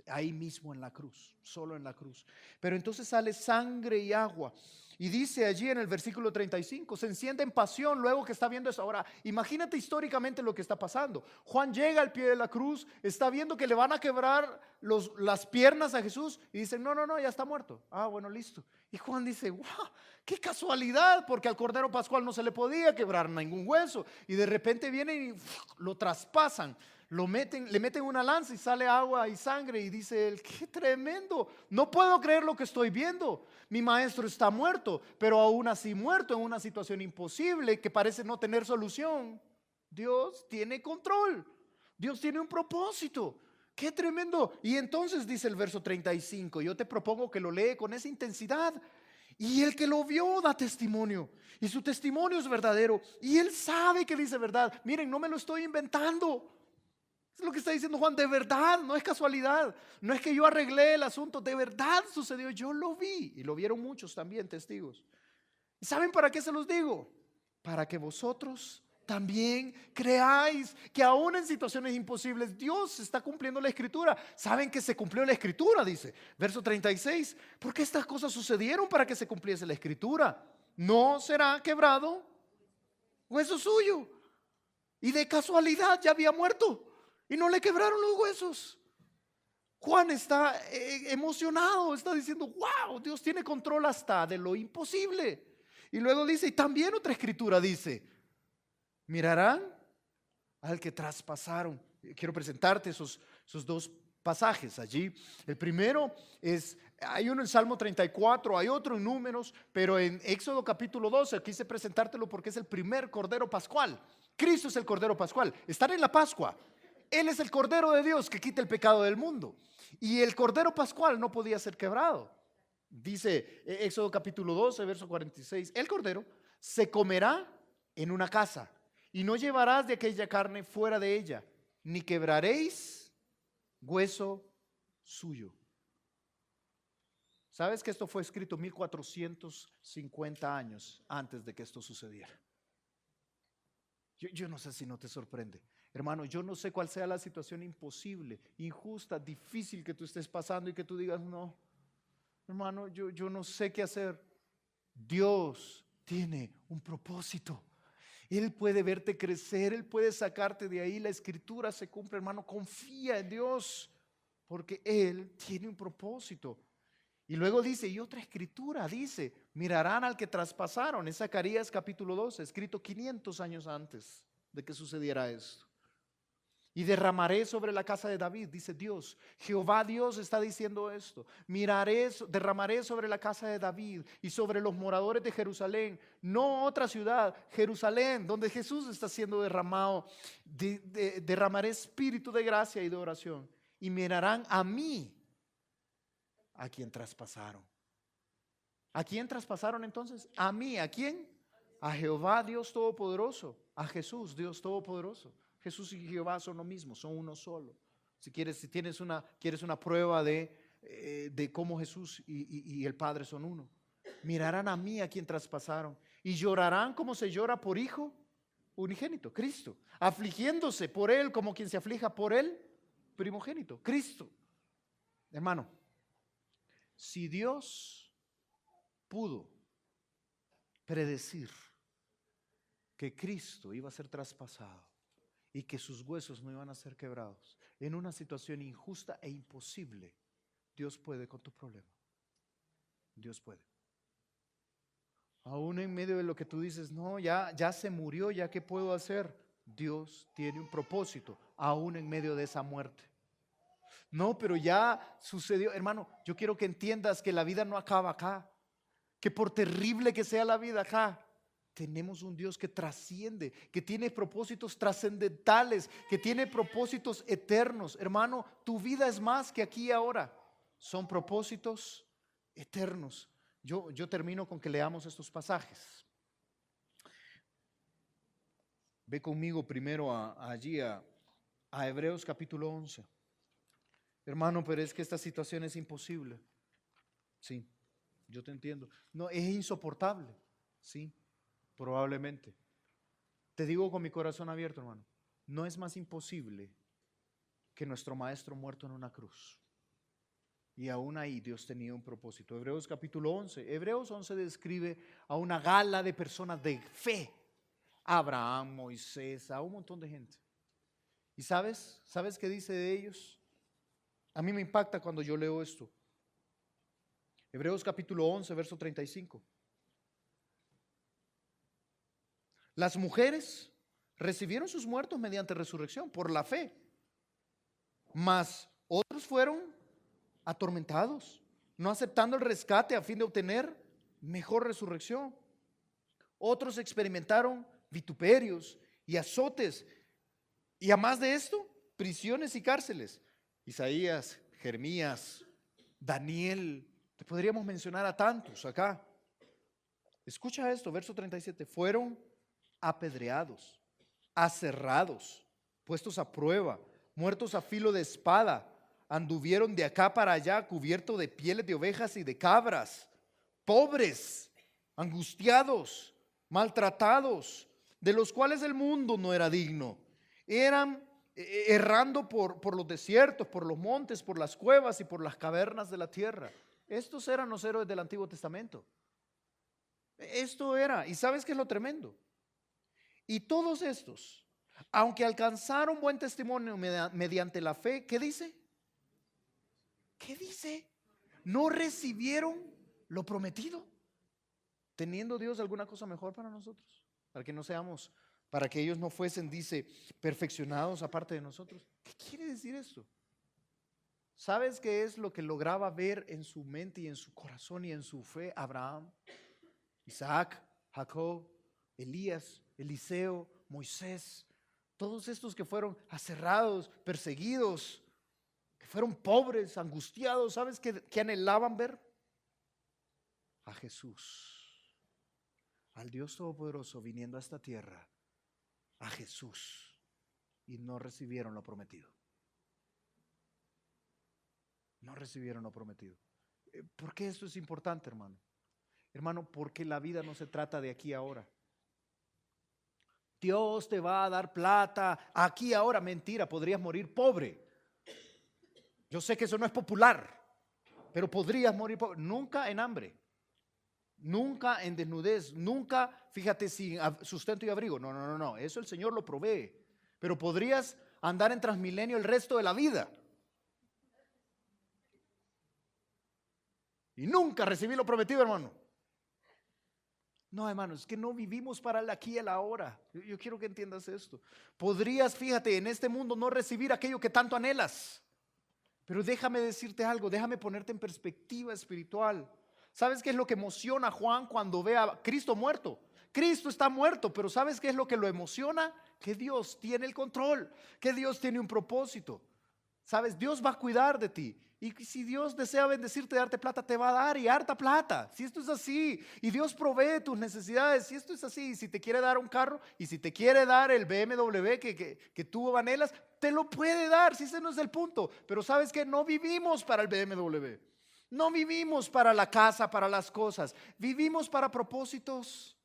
Ahí mismo en la cruz, solo en la cruz. Pero entonces sale sangre y agua. Y dice allí en el versículo 35, se enciende en pasión luego que está viendo eso. Ahora, imagínate históricamente lo que está pasando. Juan llega al pie de la cruz, está viendo que le van a quebrar las piernas a Jesús y dice, no, no, no, ya está muerto. Ah, bueno, listo. Y Juan dice, wow, qué casualidad, porque al Cordero Pascual no se le podía quebrar ningún hueso. Y de repente vienen y lo traspasan. Le meten una lanza y sale agua y sangre y dice él, qué tremendo, no puedo creer lo que estoy viendo, mi maestro está muerto, pero aún así muerto en una situación imposible que parece no tener solución. Dios tiene control, Dios tiene un propósito, qué tremendo. Y entonces dice el verso 35, yo te propongo que lo lee con esa intensidad. Y el que lo vio da testimonio y su testimonio es verdadero y él sabe que dice verdad. Miren, no me lo estoy inventando. Es lo que está diciendo Juan, de verdad, no es casualidad, no es que yo arreglé el asunto, de verdad sucedió, yo lo vi y lo vieron muchos también testigos. ¿Y saben para qué se los digo? Para que vosotros también creáis que aún en situaciones imposibles Dios está cumpliendo la escritura. ¿Saben que se cumplió la escritura? Dice, verso 36, porque estas cosas sucedieron para que se cumpliese la escritura. No será quebrado hueso suyo. Y de casualidad ya había muerto. Y no le quebraron los huesos. Juan está emocionado, está diciendo, wow, Dios tiene control hasta de lo imposible. Y luego dice, y también otra escritura dice, mirarán al que traspasaron. Quiero presentarte esos dos pasajes allí. El primero es, hay uno en Salmo 34, hay otro en Números, pero en Éxodo capítulo 12 quise presentártelo porque es el primer Cordero Pascual. Cristo es el Cordero Pascual, están en la Pascua. Él es el Cordero de Dios que quita el pecado del mundo. Y el Cordero Pascual no podía ser quebrado. Dice Éxodo capítulo 12, verso 46. El Cordero se comerá en una casa y no llevarás de aquella carne fuera de ella, ni quebraréis hueso suyo. ¿Sabes que esto fue escrito 1450 años antes de que esto sucediera? Yo no sé si no te sorprende. Hermano, yo no sé cuál sea la situación imposible, injusta, difícil que tú estés pasando y que tú digas, no, hermano, yo no sé qué hacer. Dios tiene un propósito. Él puede verte crecer, Él puede sacarte de ahí. La escritura se cumple, hermano, confía en Dios, porque Él tiene un propósito. Y luego dice, y otra escritura dice, mirarán al que traspasaron. Es Zacarías capítulo 12, escrito 500 años antes de que sucediera esto. Y derramaré sobre la casa de David, dice Dios. Jehová Dios está diciendo esto. Derramaré sobre la casa de David y sobre los moradores de Jerusalén, no otra ciudad, Jerusalén, donde Jesús está siendo derramado. Derramaré espíritu de gracia y de oración. Y mirarán a mí, a quien traspasaron. ¿A quién traspasaron entonces? A mí, ¿a quién? A Jehová Dios Todopoderoso, a Jesús Dios Todopoderoso. Jesús y Jehová son lo mismo, son uno solo. Si quieres una prueba de cómo Jesús y el Padre son uno. Mirarán a mí a quien traspasaron y llorarán como se llora por hijo unigénito, Cristo, afligiéndose por él como quien se aflija por él primogénito, Cristo. Hermano, si Dios pudo predecir que Cristo iba a ser traspasado y que sus huesos no iban a ser quebrados en una situación injusta e imposible, Dios puede con tu problema. Dios puede. Aún en medio de lo que tú dices, no, ya se murió, ya qué puedo hacer. Dios tiene un propósito, aún en medio de esa muerte. No, pero ya sucedió. Hermano, yo quiero que entiendas que la vida no acaba acá, que por terrible que sea la vida acá, tenemos un Dios que trasciende, que tiene propósitos trascendentales, que tiene propósitos eternos. Hermano, tu vida es más que aquí y ahora. Son propósitos eternos. Yo termino con que leamos estos pasajes. Ve conmigo primero allí a Hebreos capítulo 11. Hermano, pero es que esta situación es imposible. Sí, yo te entiendo. No, es insoportable. Sí, probablemente. Te digo con mi corazón abierto, hermano. No es más imposible que nuestro maestro muerto en una cruz. Y aún ahí Dios tenía un propósito. Hebreos capítulo 11. Hebreos 11 describe a una gala de personas de fe. Abraham, Moisés, a un montón de gente. ¿Y sabes qué dice de ellos? A mí me impacta cuando yo leo esto. Hebreos capítulo 11, verso 35. Las mujeres recibieron sus muertos mediante resurrección por la fe, mas otros fueron atormentados, no aceptando el rescate a fin de obtener mejor resurrección. Otros experimentaron vituperios y azotes, y a más de esto, prisiones y cárceles. Isaías, Jeremías, Daniel, te podríamos mencionar a tantos acá. Escucha esto, verso 37. Fueron apedreados, aserrados, puestos a prueba, muertos a filo de espada. Anduvieron de acá para allá cubiertos de pieles de ovejas y de cabras, pobres, angustiados, maltratados, de los cuales el mundo no era digno. Eran errando por los desiertos, por los montes, por las cuevas y por las cavernas de la tierra. Estos eran los héroes del Antiguo Testamento. Esto era, y ¿sabes qué es lo tremendo? Y todos estos, aunque alcanzaron buen testimonio mediante la fe, ¿qué dice? ¿Qué dice? No recibieron lo prometido, teniendo Dios alguna cosa mejor para nosotros, para que no seamos, para que ellos no fuesen, dice, perfeccionados aparte de nosotros. ¿Qué quiere decir esto? ¿Sabes qué es lo que lograba ver en su mente y en su corazón y en su fe Abraham, Isaac, Jacob, Elías, Eliseo, Moisés? Todos estos que fueron aserrados, perseguidos, que fueron pobres, angustiados. ¿Sabes qué anhelaban ver? A Jesús, al Dios Todopoderoso viniendo a esta tierra, a Jesús, y no recibieron lo prometido. No recibieron lo prometido. ¿Por qué esto es importante, hermano? Hermano, porque la vida no se trata de aquí ahora. Dios te va a dar plata aquí ahora. Mentira, podrías morir pobre. Yo sé que eso no es popular, pero podrías morir pobre. Nunca en hambre, nunca en desnudez, nunca, fíjate, sin sustento y abrigo. No, eso el Señor lo provee. Pero podrías andar en Transmilenio el resto de la vida y nunca recibí lo prometido, hermano. No, hermano, es que no vivimos para el aquí y el ahora. Yo quiero que entiendas esto. Podrías, fíjate, en este mundo no recibir aquello que tanto anhelas. Pero déjame decirte algo, déjame ponerte en perspectiva espiritual. ¿Sabes qué es lo que emociona a Juan cuando ve a Cristo muerto? Cristo está muerto, pero ¿sabes qué es lo que lo emociona? Que Dios tiene el control, que Dios tiene un propósito. ¿Sabes? Dios va a cuidar de ti. Y si Dios desea bendecirte, darte plata, te va a dar, y harta plata. Si esto es así, y Dios provee tus necesidades, si esto es así, y si te quiere dar un carro, y si te quiere dar el BMW que tú anhelas, te lo puede dar, si ese no es el punto. Pero sabes que no vivimos para el BMW, no vivimos para la casa, para las cosas, vivimos para propósitos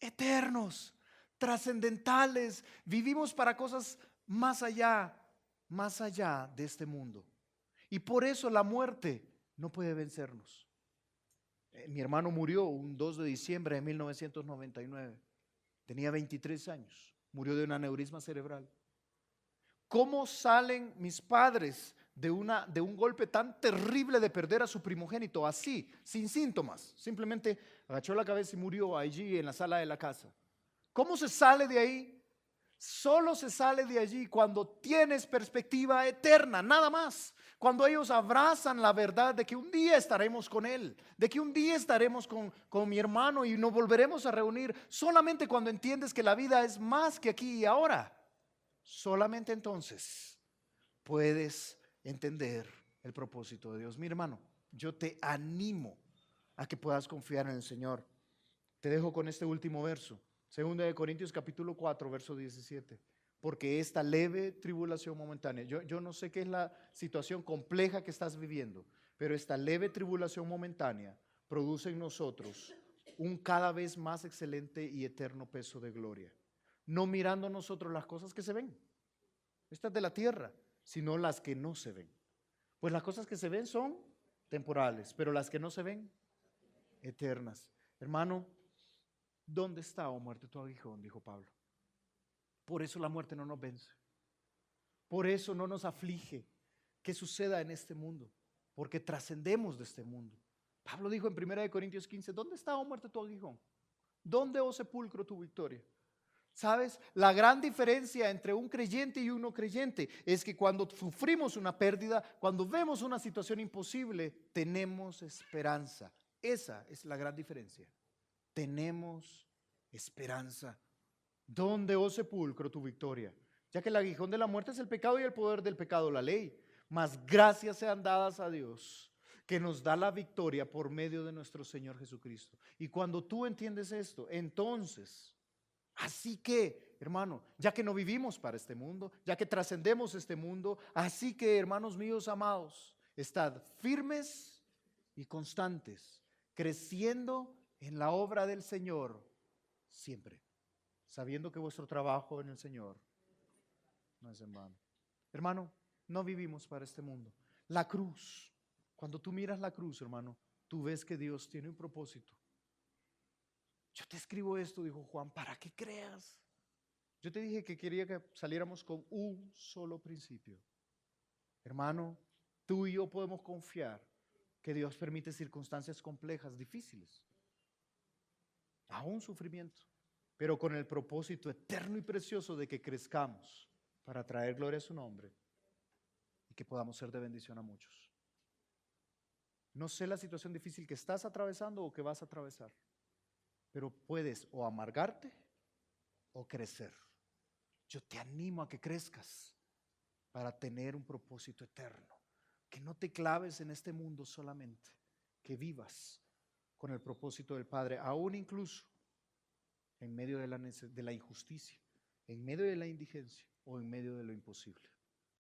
eternos, trascendentales, vivimos para cosas más allá de este mundo. Y por eso la muerte no puede vencernos. Mi hermano murió un 2 de diciembre de 1999. Tenía 23 años. Murió de un aneurisma cerebral. ¿Cómo salen mis padres de un golpe tan terrible de perder a su primogénito así, sin síntomas? Simplemente agachó la cabeza y murió allí en la sala de la casa. ¿Cómo se sale de ahí? Solo se sale de allí cuando tienes perspectiva eterna, nada más. Cuando ellos abrazan la verdad de que un día estaremos con Él, de que un día estaremos con mi hermano y nos volveremos a reunir. Solamente cuando entiendes que la vida es más que aquí y ahora, solamente entonces puedes entender el propósito de Dios. Mi hermano, yo te animo a que puedas confiar en el Señor. Te dejo con este último verso. Segunda de Corintios capítulo 4, verso 17. Porque esta leve tribulación momentánea, yo no sé qué es la situación compleja que estás viviendo, pero esta leve tribulación momentánea produce en nosotros un cada vez más excelente y eterno peso de gloria. No mirando nosotros las cosas que se ven, estas de la tierra, sino las que no se ven. Pues las cosas que se ven son temporales, pero las que no se ven, eternas. Hermano, ¿dónde está, oh muerte, tu aguijón? Dijo Pablo. Por eso la muerte no nos vence. Por eso no nos aflige que suceda en este mundo, porque trascendemos de este mundo. Pablo dijo en 1 Corintios 15, ¿dónde está, oh muerte, tu aguijón? ¿Dónde, oh sepulcro, tu victoria? ¿Sabes? La gran diferencia entre un creyente y un no creyente es que cuando sufrimos una pérdida, cuando vemos una situación imposible, tenemos esperanza. Esa es la gran diferencia. Tenemos esperanza. ¿Dónde, oh sepulcro, tu victoria? Ya que el aguijón de la muerte es el pecado y el poder del pecado, la ley. Mas gracias sean dadas a Dios, que nos da la victoria por medio de nuestro Señor Jesucristo. Y cuando tú entiendes esto, entonces, así que, hermano, ya que no vivimos para este mundo, ya que trascendemos este mundo, así que, hermanos míos amados, estad firmes y constantes, creciendo en la obra del Señor siempre, sabiendo que vuestro trabajo en el Señor no es en vano. Hermano, no vivimos para este mundo. La cruz, cuando tú miras la cruz, hermano, tú ves que Dios tiene un propósito. Yo te escribo esto, dijo Juan, para que creas. Yo te dije que quería que saliéramos con un solo principio. Hermano, tú y yo podemos confiar que Dios permite circunstancias complejas, difíciles, aún sufrimiento, pero con el propósito eterno y precioso de que crezcamos para traer gloria a su nombre y que podamos ser de bendición a muchos. No sé la situación difícil que estás atravesando o que vas a atravesar, pero puedes o amargarte o crecer. Yo te animo a que crezcas para tener un propósito eterno, que no te claves en este mundo solamente, que vivas con el propósito del Padre, aún incluso en medio de la injusticia, en medio de la indigencia o en medio de lo imposible.